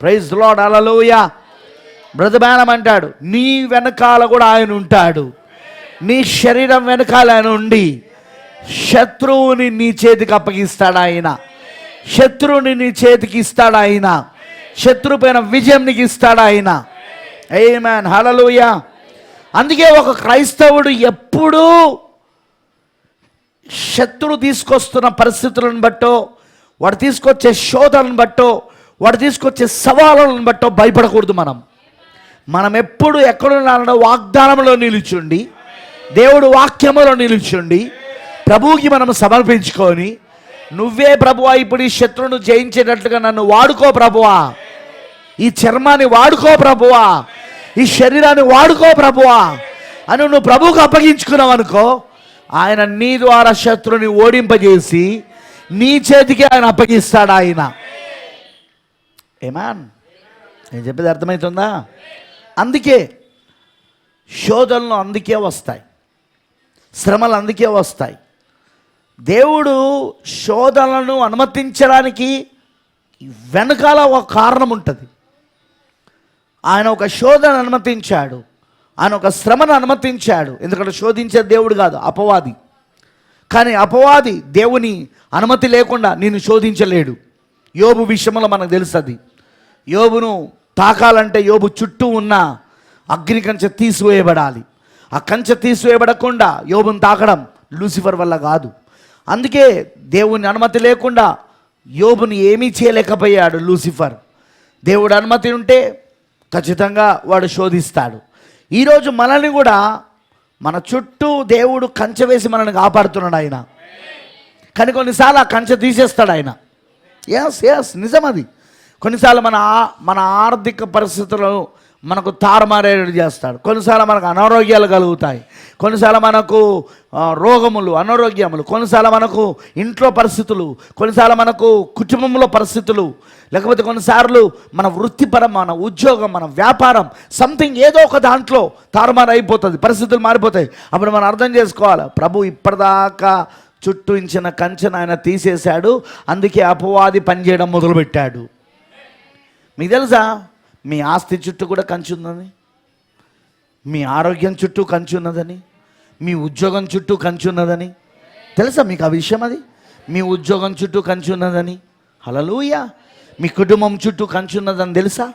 ప్రైజ్ ది లార్డ్, హల్లెలూయా. బ్రతబానం అంటాడు, నీ వెనకాల కూడా ఆయన ఉంటాడు. నీ శరీరం వెనకాల ఆయన ఉండి శత్రువుని నీ చేతికి అప్పగిస్తాడు. ఆయన శత్రువుని నీ చేతికి ఇస్తాడు. ఆయన శత్రువు పైన విజయం నీకు ఇస్తాడు. ఆయన ఆమేన్, హల్లెలూయా. అందుకే ఒక క్రైస్తవుడు ఎప్పుడూ శత్రువు తీసుకొస్తున్న పరిస్థితులను బట్టో, వాడు తీసుకొచ్చే శోధనలను బట్టో, వాడు తీసుకొచ్చే సవాళ్ళను బట్టో భయపడకూడదు. మనం ఎప్పుడు ఎక్కడున్నాడో వాగ్దానంలో నిలుచుండి, దేవుడు వాక్యములో నిలుచుండి, ప్రభువుకి మనం సమర్పించుకొని, నువ్వే ప్రభువా ఇప్పుడు ఈ శత్రువును జయించేటట్లుగా నన్ను వాడుకో ప్రభువా, ఈ చర్మాన్ని వాడుకో ప్రభువా, ఈ శరీరాన్ని వాడుకో ప్రభువా అని నువ్వు ప్రభువుకు అప్పగించుకున్నావు అనుకో, ఆయన నీ ద్వారా శత్రువుని ఓడింపజేసి నీ చేతికి ఆయన అప్పగిస్తాడు. ఆయన ఏమాన్, నేను చెప్పేది అర్థమవుతుందా? అందుకే శోధనలు అందుకే వస్తాయి, శ్రమలు అందుకే వస్తాయి. దేవుడు శోధనలను అనుమతించడానికి వెనకాల ఒక కారణం ఉంటుంది. ఆయన ఒక శోధన అనుమతించాడు, ఆయన ఒక శ్రమను అనుమతించాడు. ఎందుకంటే శోధించే దేవుడు కాదు, అపవాది. కానీ అపవాది దేవుని అనుమతి లేకుండా నిన్ను శోధించలేడు. యోబు విషయంలో మనకు తెలుస్తుంది. యోబును తాకాలంటే యోబు చుట్టూ ఉన్న అగ్ని కంచె తీసివేయబడాలి. ఆ కంచె తీసివేయబడకుండా యోబును తాకడం లూసిఫర్ వల్ల కాదు. అందుకే దేవుని అనుమతి లేకుండా యోబుని ఏమీ చేయలేకపోయాడు లూసిఫర్. దేవుడు అనుమతి ఉంటే ఖచ్చితంగా వాడు శోధిస్తాడు. ఈరోజు మనల్ని కూడా మన చుట్టూ దేవుడు కంచె వేసి మనల్ని కాపాడుతున్నాడు ఆయన. కానీ కొన్నిసార్లు ఆ కంచె తీసేస్తాడు ఆయన. ఎస్ నిజం అది. కొన్నిసార్లు మన ఆర్థిక పరిస్థితులను మనకు తారుమారేడు చేస్తాడు. కొన్నిసార్లు మనకు అనారోగ్యాలు కలుగుతాయి, కొన్నిసార్లు మనకు రోగములు, అనారోగ్యములు, కొన్నిసార్లు మనకు ఇంట్లో పరిస్థితులు, కొన్నిసార్లు మనకు కుటుంబంలో పరిస్థితులు, లేకపోతే కొన్నిసార్లు మన వృత్తిపరం, మన ఉద్యోగం, మన వ్యాపారం, సంథింగ్ ఏదో ఒక దాంట్లో తారుమారు అయిపోతుంది, పరిస్థితులు మారిపోతాయి. అప్పుడు మనం అర్థం చేసుకోవాలి, ప్రభు ఇప్పటిదాకా చుట్టూ ఇచ్చిన కంచెను ఆయన తీసేశాడు. అందుకే అపవాది పనిచేయడం మొదలుపెట్టాడు. మీకు తెలుసా, మీ ఆస్తి చుట్టూ కూడా కంచి ఉన్నదని, మీ ఆరోగ్యం చుట్టూ కంచి ఉన్నదని, మీ ఉద్యోగం చుట్టూ కంచి ఉన్నదని తెలుసా మీకు ఆ విషయం? అది మీ ఉద్యోగం చుట్టూ కంచి ఉన్నదని, హల్లెలూయా, మీ కుటుంబం చుట్టూ కంచి ఉన్నదని తెలుసా?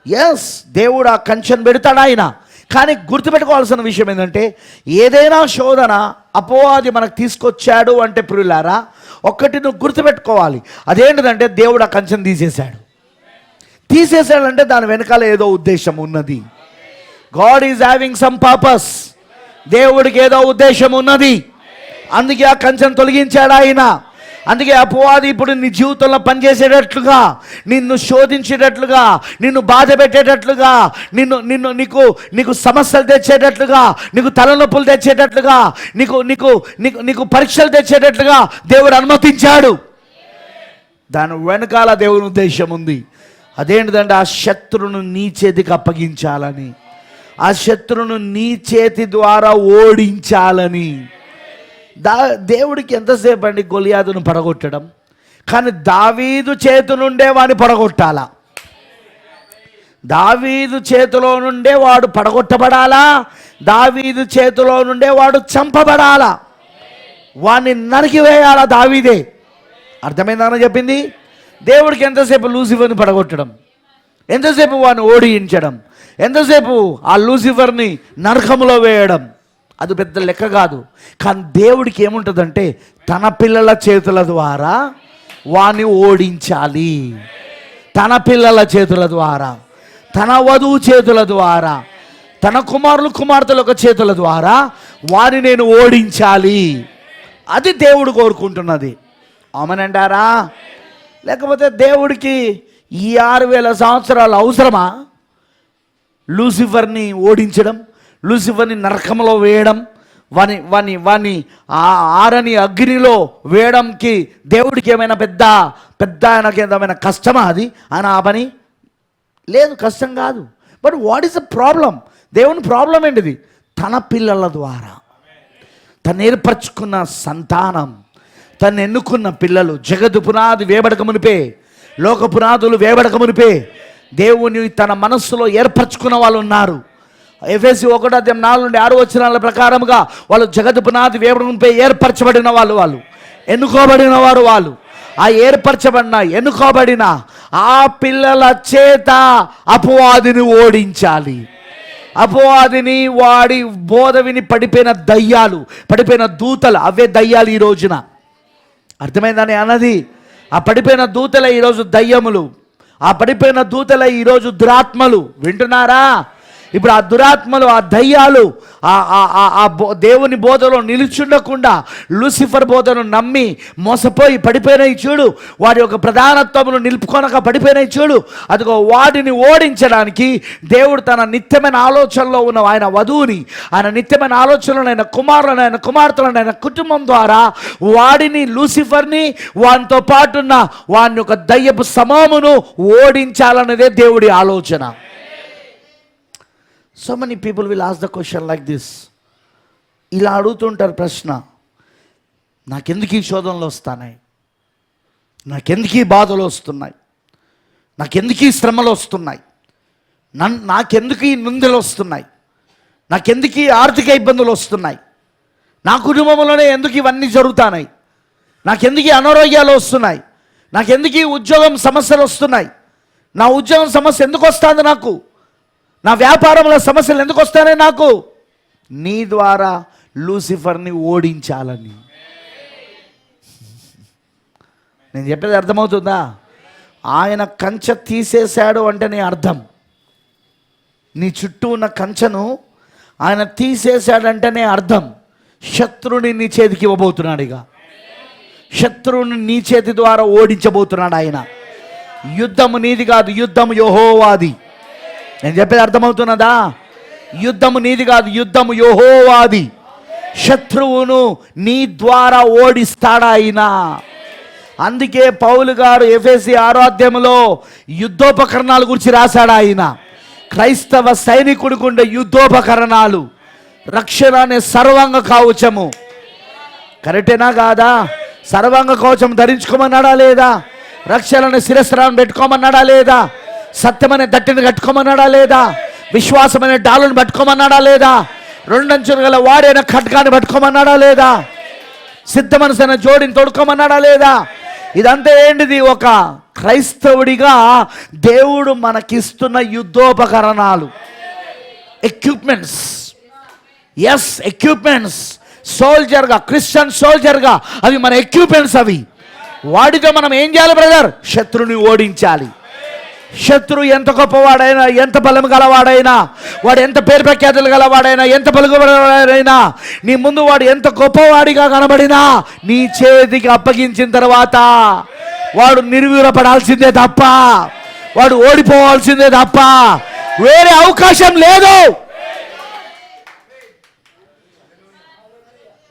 ఎస్, దేవుడు ఆ కంచెను పెడతాడు ఆయన. కానీ గుర్తుపెట్టుకోవాల్సిన విషయం ఏంటంటే, ఏదైనా శోధన అపవాది మనకు తీసుకొచ్చాడు అంటే ప్రియులారా, ఒక్కటి నువ్వు గుర్తుపెట్టుకోవాలి. అదేంటిదంటే దేవుడు ఆ కంచెను తీసేసాడంటే దాని వెనకాల ఏదో ఉద్దేశం ఉన్నది. God is having some purpose. దేవుడికి ఏదో ఉద్దేశం ఉన్నది. అందుకే ఆ కంచెను తొలగించాడు ఆయన. అందుకే అపవాది ఇప్పుడు నీ జీవితంలో పనిచేసేటట్లుగా, నిన్ను శోధించేటట్లుగా, నిన్ను బాధ పెట్టేటట్లుగా, నీకు సమస్యలు తెచ్చేటట్లుగా, నీకు తలనొప్పులు తెచ్చేటట్లుగా, నీకు పరీక్షలు తెచ్చేటట్లుగా దేవుడు అనుమతించాడు. దాని వెనకాల దేవుని ఉద్దేశం ఉంది. అదేంటిదంటే ఆ శత్రువును నీ చేతికి అప్పగించాలని, ఆ శత్రువును నీ చేతి ద్వారా ఓడించాలని. దేవుడికి ఎంతసేపు అండి గొలియాదును పడగొట్టడం, కానీ దావీదు చేతి నుండే వాడిని పడగొట్టాలా. దావీదు చేతిలో నుండే వాడు పడగొట్టబడాలా, దావీదు చేతిలో నుండే వాడు చంపబడాలా, వాడిని నరికివేయాలా దావీదే. అర్థమైందని చెప్పింది. దేవుడికి ఎంతసేపు లూసిఫర్ని పడగొట్టడం, ఎంతసేపు వాడిని ఓడించడం, ఎంతసేపు ఆ లూసిఫర్ని నరకములో వేయడం, అది పెద్ద లెక్క కాదు. కానీ దేవుడికి ఏముంటుందంటే తన పిల్లల చేతుల ద్వారా వాడిని ఓడించాలి. తన పిల్లల చేతుల ద్వారా, తన వధువు చేతుల ద్వారా, తన కుమార్తెల చేతుల ద్వారా వారిని నేను ఓడించాలి. అది దేవుడు కోరుకుంటున్నది. ఆమేనంటారా? లేకపోతే దేవుడికి ఈ 6000 సంవత్సరాలు అవసరమా లూసిఫర్ని ఓడించడం, లూసిఫర్ని నరకంలో వేయడం, వాని ఆరని అగ్నిలో వేయడంకి దేవుడికి ఏమైనా పెద్ద ఆయనకి ఏమైనా కష్టమా? అది ఆయన ఆ పని లేదు, కష్టం కాదు. But what is the problem? దేవుని ప్రాబ్లం ఏంటిది? తన పిల్లల ద్వారా, తను ఏర్పరచుకున్న సంతానం, తను ఎన్నుకున్న పిల్లలు, జగత్తు పునాది వేయబడక మునిపే, లోక పునాదులు వేయబడక మునిపే దేవుని తన మనస్సులో ఏర్పరచుకున్న వాళ్ళు ఉన్నారు. ఎఫెసీ 1:4-6 ప్రకారముగా వాళ్ళు జగత్తు పునాది వేయబడక మునిపే ఏర్పరచబడిన వాళ్ళు, ఎన్నుకోబడిన వారు. వాళ్ళు ఆ ఏర్పరచబడిన, ఎన్నుకోబడిన ఆ పిల్లల చేత అపవాదిని ఓడించాలి. అపవాదిని, వాడి బోధ విని పడిపోయిన దయ్యాలు, పడిపోయిన దూతలు, అవే దయ్యాలు ఈ రోజున. అర్థమైందని అన్నది. ఆ పడిపోయిన దూతలే ఈరోజు దయ్యములు, ఆ పడిపోయిన దూతలే ఈరోజు దురాత్మలు. వింటున్నారా? ఇప్పుడు ఆ దురాత్మలు, ఆ దయ్యాలు దేవుని బోధలో నిలుచుండకుండా లూసిఫర్ బోధను నమ్మి మోసపోయి పడిపోయినాయి చూడు. వారి యొక్క ప్రధానత్వమును నిలుపుకొనక పడిపోయినాయి చూడు. అదిగో వాటిని ఓడించడానికి దేవుడు తన నిత్యమైన ఆలోచనలో ఉన్న ఆయన వధువుని, ఆయన నిత్యమైన ఆలోచనలో ఆయన కుమారులను, ఆయన కుమార్తెలను, ఆయన కుటుంబం ద్వారా వాడిని, లూసిఫర్ని, వానితో పాటున్న వాని యొక్క దయ్యపు సమూహమును ఓడించాలన్నదే దేవుడి ఆలోచన. So many people will ask the question like this. ఇలా అడుగుతుంటారు ప్రశ్న, నాకెందుకు ఈ శోధనలు వస్తున్నాయి, నాకెందుకు ఈ బాధలు వస్తున్నాయి, నాకెందుకు ఈ శ్రమలు వస్తున్నాయి, నాకెందుకు ఈ నిందలు వస్తున్నాయి, నాకెందుకు ఈ ఆర్థిక ఇబ్బందులు వస్తున్నాయి, నా కుటుంబంలోనే ఎందుకు ఇవన్నీ జరుగుతున్నాయి, నాకెందుకు ఈ అనారోగ్యాలు వస్తున్నాయి, నాకెందుకు ఈ ఉద్యోగం సమస్యలు వస్తున్నాయి, నా ఉద్యోగం సమస్య ఎందుకు వస్తుంది, నాకు నా వ్యాపారంలో సమస్యలు ఎందుకు వస్తాయి, నాకు నీ ద్వారా లూసిఫర్ని ఓడించాలని. నేను చెప్పేది అర్థమవుతుందా? ఆయన కంచె తీసేశాడు అంటే నీ అర్థం, నీ చుట్టూ ఉన్న కంచెను ఆయన తీసేశాడంటేనే అర్థం శత్రువుని నీ చేతికి ఇవ్వబోతున్నాడు. ఇక శత్రువుని నీ చేతి ద్వారా ఓడించబోతున్నాడు ఆయన. యుద్ధము నీది కాదు, యుద్ధము యెహోవాది. నేను చెప్పేది అర్థమవుతున్నదా? యుద్ధము నీది కాదు, యుద్ధము యెహోవాది. శత్రువును నీ ద్వారా ఓడిస్తాడా ఆయన. అందుకే పౌలు గారు ఎఫెసీ 6వ అధ్యాయంలో యుద్ధోపకరణాల గురించి రాశాడు ఆయన. క్రైస్తవ సైనికుడికి ఉండే యుద్ధోపకరణాలు, రక్షణ అనే సర్వాంగ కవచము. కరెక్టేనా కాదా? సర్వాంగ కవచం ధరించుకోమన్నాడా లేదా? రక్షణ అనే శిరస్త్రాన్ని పెట్టుకోమన్నాడా లేదా? సత్యం అనే దట్టిని కట్టుకోమన్నాడా లేదా? విశ్వాసం అనే డాలుని పట్టుకోమన్నాడా లేదా? రెండంచులు గల వాడైన ఖడ్గాన్ని పట్టుకోమన్నాడా లేదా? సిద్ధ మనసైన జోడిని తొడుకోమన్నాడా లేదా? ఇదంతా ఏంటిది? ఒక క్రైస్తవుడిగా దేవుడు మనకిస్తున్న యుద్ధోపకరణాలు, ఎక్విప్మెంట్స్. Yes, equipments. సోల్జర్గా, క్రిస్టియన్ సోల్జర్గా అవి మన ఎక్విప్మెంట్స్. అవి వాటితో మనం ఏం చేయాలి బ్రదర్? శత్రుని ఓడించాలి. శత్రువు ఎంత గొప్పవాడైనా, ఎంత బలం గలవాడైనా, వాడు ఎంత పేరు ప్రఖ్యాతులు గలవాడైనా, ఎంత పలుకుబడినవాడైనా, నీ ముందు వాడు ఎంత గొప్పవాడిగా కనబడినా నీ చేతికి అప్పగించిన తర్వాత వాడు నిర్వీర్యపడాల్సిందే తప్ప, వాడు ఓడిపోవాల్సిందే తప్ప వేరే అవకాశం లేదు.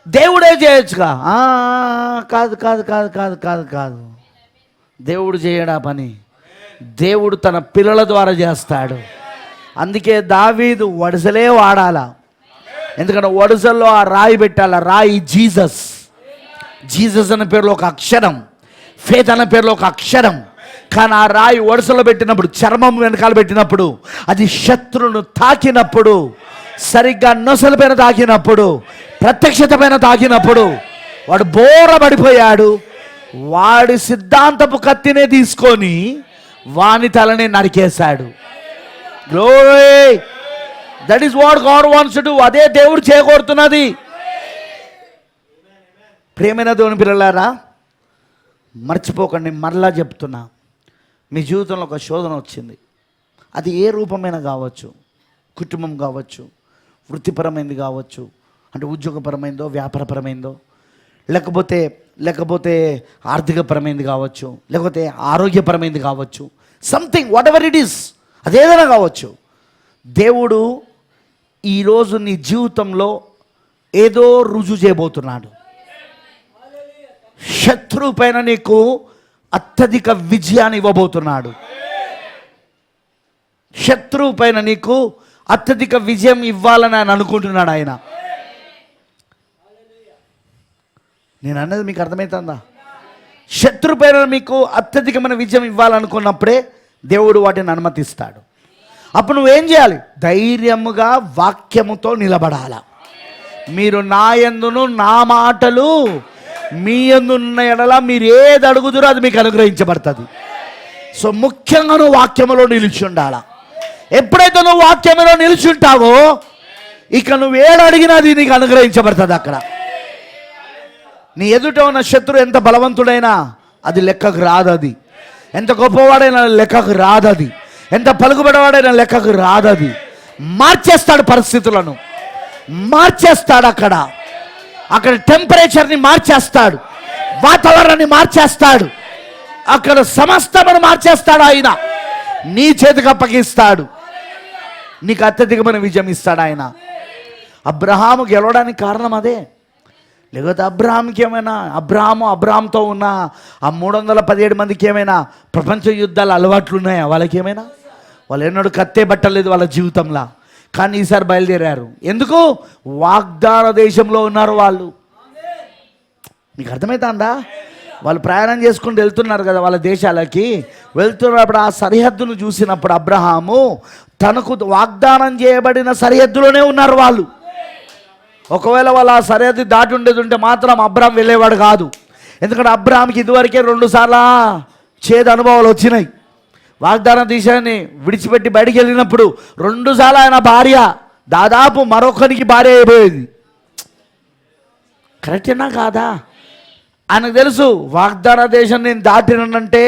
దేవుడే చేయొచ్చుగా. కాదు కాదు కాదు కాదు కాదు కాదు దేవుడు చేయడా పని. దేవుడు తన పిల్లల ద్వారా చేస్తాడు. అందుకే దావీదు వడిసలే వాడాలా. ఎందుకంటే వడిసల్లో ఆ రాయి పెట్టాల. రాయి జీసస్. జీసస్ అనే పేరులో ఒక అక్షరం, ఫేత్ అనే పేరులో ఒక అక్షరం. కానీ ఆ రాయి వడిసలో పెట్టినప్పుడు, చర్మం వెనకాల పెట్టినప్పుడు, అది శత్రువును తాకినప్పుడు, సరిగ్గా నొసల పైన తాకినప్పుడు, ప్రత్యక్షత పైన తాకినప్పుడు వాడు బోరబడిపోయాడు. వాడి సిద్ధాంతపు కత్తినే తీసుకొని వాని తలని నరికేశాడు. Glory. That is what God wants to do. అదే దేవుడు చేయకూడుతున్నది. ప్రియమైన దేవుని పిల్లలారా, మర్చిపోకండి, మరలా చెప్తున్నా, మీ జీవితంలో ఒక శోధన వచ్చింది. అది ఏ రూపమైనా కావచ్చు, కుటుంబం కావచ్చు, వృత్తిపరమైనది కావచ్చు, అంటే ఉద్యోగపరమైందో, వ్యాపారపరమైందో, లేకపోతే ఆర్థికపరమైనది కావచ్చు, లేకపోతే ఆరోగ్యపరమైనది కావచ్చు, something whatever it is, అదేదైనా కావచ్చు. దేవుడు ఈరోజు నీ జీవితంలో ఏదో రుజువు చేయబోతున్నాడు. శత్రువు పైన నీకు అత్యధిక విజయాన్ని ఇవ్వబోతున్నాడు. శత్రువు పైన నీకు అత్యధిక విజయం ఇవ్వాలని ఆయన అనుకుంటున్నాడు. ఆయన, నేను అన్నది మీకు అర్థమవుతుందా? శత్రు పైన మీకు అత్యధికమైన విజయం ఇవ్వాలనుకున్నప్పుడే దేవుడు వాటిని అనుమతిస్తాడు. అప్పుడు నువ్వేం చేయాలి? ధైర్యముగా వాక్యముతో నిలబడాల. మీరు నా యందును నా మాటలు మీ యందు ఉన్న ఎడల మీరు ఏది అడుగుదురో అది మీకు అనుగ్రహించబడుతుంది. సో ముఖ్యంగా నువ్వు వాక్యములో నిలిచి ఉండాల. ఎప్పుడైతే నువ్వు వాక్యములో నిలిచుంటావో ఇక నువ్వు ఏడు అడిగినా అది నీకు అనుగ్రహించబడుతుంది. అక్కడ నీ ఎదుట ఉన్న శత్రువు ఎంత బలవంతుడైనా అది లెక్కకు రాదు. అది ఎంత గొప్పవాడైనా లెక్కకు రాదు. అది ఎంత పలుకుబడవాడైనా లెక్కకు రాదు. అది మార్చేస్తాడు, పరిస్థితులను మార్చేస్తాడు. అక్కడ టెంపరేచర్ని మార్చేస్తాడు, వాతావరణాన్ని మార్చేస్తాడు, అక్కడ సమస్తమును మార్చేస్తాడు. ఆయన నీ చేతికి అప్పగిస్తాడు, నీకు అత్యధికమైన విజయం ఇస్తాడు ఆయన. అబ్రహాము గెలవడానికి కారణం అదే. లేకపోతే అబ్రహాంకి ఏమైనా అబ్రహాంతో ఉన్న ఆ 317 మందికి ఏమైనా ప్రపంచ యుద్ధాలు అలవాట్లు ఉన్నాయా? వాళ్ళకి ఏమైనా? వాళ్ళు ఎన్నడూ కత్తే పట్టలేదు వాళ్ళ జీవితంలో. కానీ ఈసారి బయలుదేరారు. ఎందుకు? వాగ్దాన దేశంలో ఉన్నారు వాళ్ళు. మీకు అర్థమవుతుందా? వాళ్ళు ప్రయాణం చేసుకుంటూ వెళ్తున్నారు కదా వాళ్ళ దేశాలకి. వెళ్తున్నప్పుడు ఆ సరిహద్దును చూసినప్పుడు అబ్రహాము తనకు వాగ్దానం చేయబడిన సరిహద్దులోనే ఉన్నారు వాళ్ళు. ఒకవేళ వాళ్ళు ఆ సరిహద్దు దాటి ఉండేది ఉంటే మాత్రం అబ్రాహాం వెళ్ళేవాడు కాదు. ఎందుకంటే అబ్రాహాంకి ఇదివరకే 2 సార్లు చేదు అనుభవాలు వచ్చినాయి. వాగ్దానం దేశాన్ని విడిచిపెట్టి బయటికి వెళ్ళినప్పుడు 2 సార్లు ఆయన భార్య దాదాపు మరొకరికి భార్య అయిపోయేది. కరెక్టేనా కాదా? ఆయనకు తెలుసు వాగ్దాన దేశం నేను దాటినంటే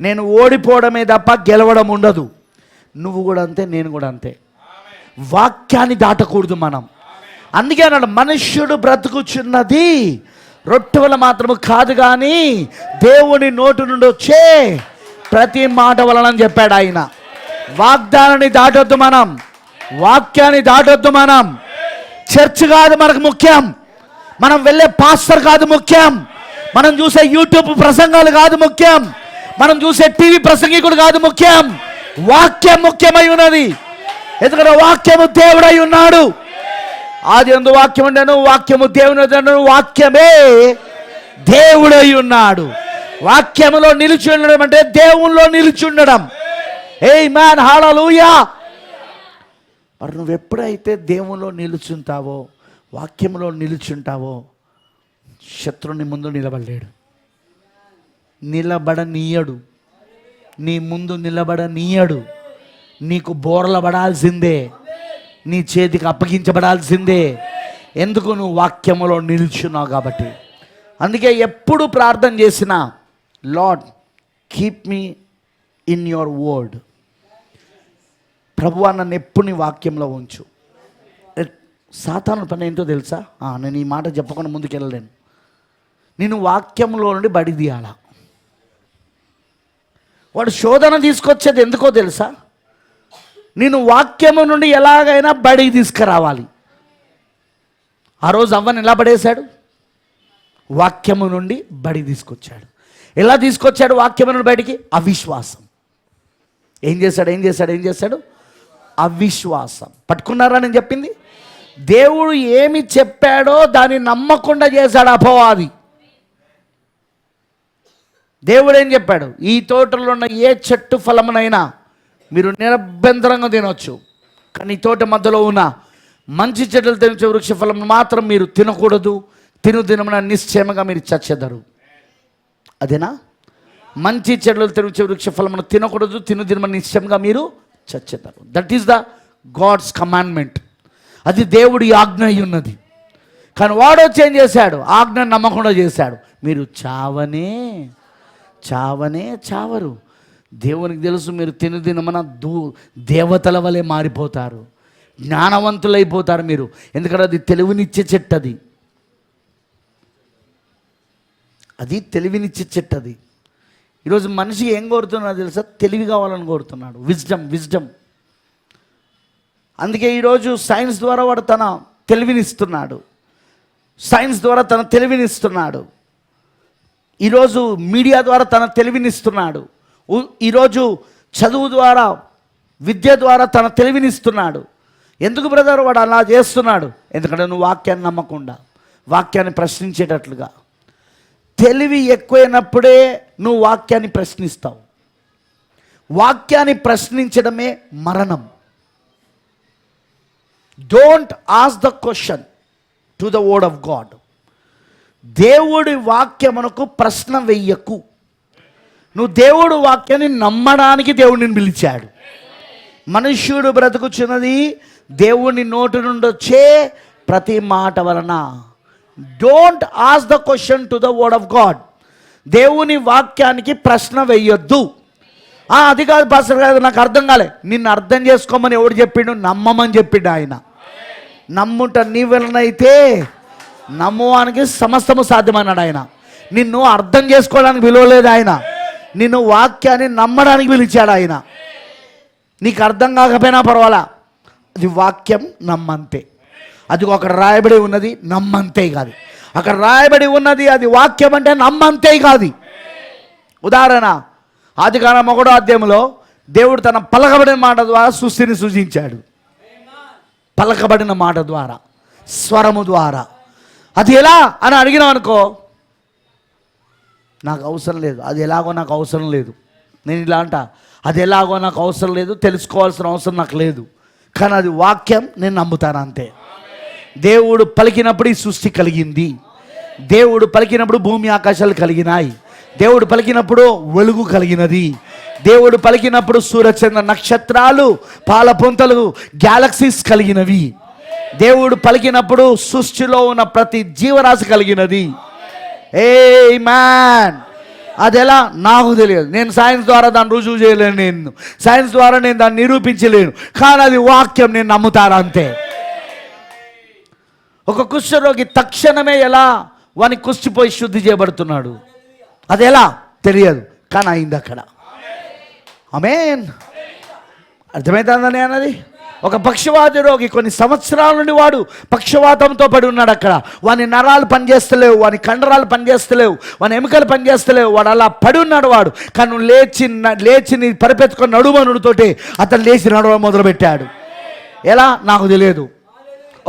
నేను ఓడిపోవడమే తప్ప గెలవడం ఉండదు. నువ్వు కూడా అంతే, నేను కూడా అంతే. వాక్యాన్ని దాటకూడదు మనం. అందుకే అన్నాడు, మనుష్యుడు బ్రతుకుచున్నది రొట్టె వల్ల మాత్రము కాదు కానీ దేవుని నోటి నుండి వచ్చే ప్రతి మాట వలన చెప్పాడు ఆయన. వాగ్దానాన్ని దాటొద్దు మనం, వాక్యాన్ని దాటొద్దు మనం. చర్చ్ కాదు మనకు ముఖ్యం, మనం వెళ్ళే పాస్టర్ కాదు ముఖ్యం, మనం చూసే యూట్యూబ్ ప్రసంగాలు కాదు ముఖ్యం, మనం చూసే టీవీ ప్రసంగికుడు కాదు ముఖ్యం. వాక్యం ముఖ్యమై ఉన్నది. ఎందుకంటే వాక్యము దేవుడై ఉన్నాడు. ఆది యందు వాక్యం ఉండెను, వాక్యము దేవుని ఉండెను, వాక్యమే దేవుడై ఉన్నాడు. వాక్యములో నిలిచి ఉండడం అంటే దేవునిలో నిలిచి ఉండడం. ఆమేన్, హల్లెలూయా. మరి నువ్వు ఎప్పుడైతే దేవునిలో నిలుచుంటావో, వాక్యంలో నిలుచుంటావో, శత్రుని ముందు నిలబడలేడు, నిలబడనీయడు, నీ ముందు నిలబడనీయడు. నీకు బోర్ల పడాల్సిందే, నీ చేతికి అప్పగించబడాల్సిందే. ఎందుకు? నువ్వు వాక్యములో నిల్చున్నావు కాబట్టి. అందుకే ఎప్పుడు ప్రార్థన చేసినా, lord keep me in your word. ప్రభువా నన్ను ఎప్పుడు నీ వాక్యంలో ఉంచు. సాతాను పని ఏంటో తెలుసా? నేను ఈ మాట చెప్పకుండా ముందుకెళ్ళలేను. నేను వాక్యంలో నుండి బడి తీయాలా. వాడు శోధన తీసుకొచ్చేది ఎందుకో తెలుసా? నేను వాక్యము నుండి ఎలాగైనా బడికి తీసుకురావాలి. ఆ రోజు అవ్వని ఎలా పడేశాడు? వాక్యము నుండి బడి తీసుకొచ్చాడు. ఎలా తీసుకొచ్చాడు వాక్యము నుండి బయటికి? అవిశ్వాసం. ఏం చేశాడు? అవిశ్వాసం. పట్టుకున్నారా నేను చెప్పింది? దేవుడు ఏమి చెప్పాడో దాన్ని నమ్మకుండా చేశాడు అపవాది. దేవుడు ఏం చెప్పాడు? ఈ తోటలో ఉన్న ఏ చెట్టు ఫలమునైనా మీరు నిరభ్యంతరంగా తినవచ్చు, కానీ ఈ తోట మధ్యలో ఉన్న మంచి చెట్లు తినచే వృక్ష ఫలం మాత్రం మీరు తినకూడదు, తినమున నిశ్చయముగా మీరు చచ్చెదరు. అదేనా? మంచి చెట్లు తినచే వృక్ష ఫలమును తినకూడదు, తినమున నిశ్చయంగా మీరు చచ్చెదరు. That is the God's commandment. అది దేవుడి ఆజ్ఞ అయి ఉన్నది. కానీ వాడు వచ్చి ఏం చేశాడు? ఆజ్ఞ నమ్మకుండా చేశాడు. మీరు చావరు. దేవునికి తెలుసు మీరు తినమున దేవతల వలె మారిపోతారు, జ్ఞానవంతులైపోతారు మీరు. ఎందుకంటే అది తెలివినిచ్చే చెట్టు. అది తెలివినిచ్చే చెట్టు. అది ఈరోజు మనిషి ఏం కోరుతున్నాడు తెలుసా? తెలివి కావాలని కోరుతున్నాడు. విజ్డమ్. అందుకే ఈరోజు సైన్స్ ద్వారా వాడు తన తెలివినిస్తున్నాడు. ఈరోజు మీడియా ద్వారా తన తెలివినిస్తున్నాడు. ఈరోజు చదువు ద్వారా, విద్య ద్వారా తన తెలివినిస్తున్నాడు. ఎందుకు బ్రదర్ వాడు అలా చేస్తున్నాడు? ఎందుకంటే నువ్వు వాక్యాన్ని నమ్మకుండా, వాక్యాన్ని ప్రశ్నించేటట్లుగా. తెలివి ఎక్కువైనప్పుడే నువ్వు వాక్యాన్ని ప్రశ్నిస్తావు. వాక్యాన్ని ప్రశ్నించడమే మరణం. Don't ask the question to the word of God. దేవుడి వాక్యమునకు ప్రశ్న వెయ్యకు. నువ్వు దేవుడు వాక్యాన్ని నమ్మడానికి దేవుడిని పిలిచాడు. మనుష్యుడు బ్రతుకుచున్నది దేవుని నోటి నుండి వచ్చే ప్రతి మాట వలన. Don't ask the question to the word of God. దేవుని వాక్యానికి ప్రశ్న వెయ్యొద్దు. అది కాదు పాస్టర్ గారు, నాకు అర్థం కాలే. నిన్ను అర్థం చేసుకోమని ఎవడు చెప్పిండు? నమ్మమని చెప్పిండు ఆయన. నమ్ముట నీ వలనైతే నమ్మువానికి సమస్తము సాధ్యమన్నాడు ఆయన. నిన్ను అర్థం చేసుకోవడానికి పిలవలేదు ఆయన, నిన్ను వాక్యాన్ని నమ్మడానికి పిలిచాడు ఆయన. నీకు అర్థం కాకపోయినా పర్వాలా, అది వాక్యం నమ్మంతే. అది అక్కడ రాయబడి ఉన్నది నమ్మంతే కాదు. అక్కడ రాయబడి ఉన్నది అది వాక్యం అంటే నమ్మంతే కాదు. ఉదాహరణ, ఆదికాండం 1వ అధ్యాయంలో దేవుడు తన పలకబడిన మాట ద్వారా సృష్టిని సృజించాడు. పలకబడిన మాట ద్వారా, స్వరము ద్వారా. అది ఎలా అని అడిగినావు అనుకో, నాకు అవసరం లేదు, అది ఎలాగో నాకు అవసరం లేదు. నేను ఇలా అంట, అది ఎలాగో నాకు అవసరం లేదు, తెలుసుకోవాల్సిన అవసరం నాకు లేదు. కానీ అది వాక్యం, నేను నమ్ముతాను అంతే. దేవుడు పలికినప్పుడు ఈ సృష్టి కలిగింది. దేవుడు పలికినప్పుడు భూమి ఆకాశాలు కలిగినాయి. దేవుడు పలికినప్పుడు వెలుగు కలిగినది. దేవుడు పలికినప్పుడు సూర్యచంద్ర నక్షత్రాలు, పాలపుంతలు, గ్యాలక్సీస్ కలిగినవి. దేవుడు పలికినప్పుడు సృష్టిలో ఉన్న ప్రతి జీవరాశి కలిగినది. ఆమేన్. అది ఎలా నాకు తెలియదు. నేను సైన్స్ ద్వారా దాన్ని రుజువు చేయలేను, నేను సైన్స్ ద్వారా నేను దాన్ని నిరూపించలేను. కానీ అది వాక్యం, నేను నమ్ముతాను అంతే. ఒక కుష్ఠరోగి తక్షణమే ఎలా వాని కుష్టిపోయి శుద్ధి చేయబడుతున్నాడు, అది ఎలా తెలియదు, కానీ అయింది అక్కడ. ఆమేన్. అర్థమవుతుందని అన్నది. ఒక పక్షవాత రోగి కొన్ని సంవత్సరాల నుండి వాడు పక్షవాతంతో పడి ఉన్నాడు. అక్కడ వాని నరాలు పనిచేస్తలేవు, వాని కండరాలు పనిచేస్తలేవు, వాని ఎముకలు పనిచేస్తలేవు. వాడు అలా పడి ఉన్నాడు. వాడు కానీ లేచి పరిపెత్తుకొని నడుమనుడితోటి అతను లేచి నడవడం మొదలుపెట్టాడు. ఎలా నాకు తెలియదు.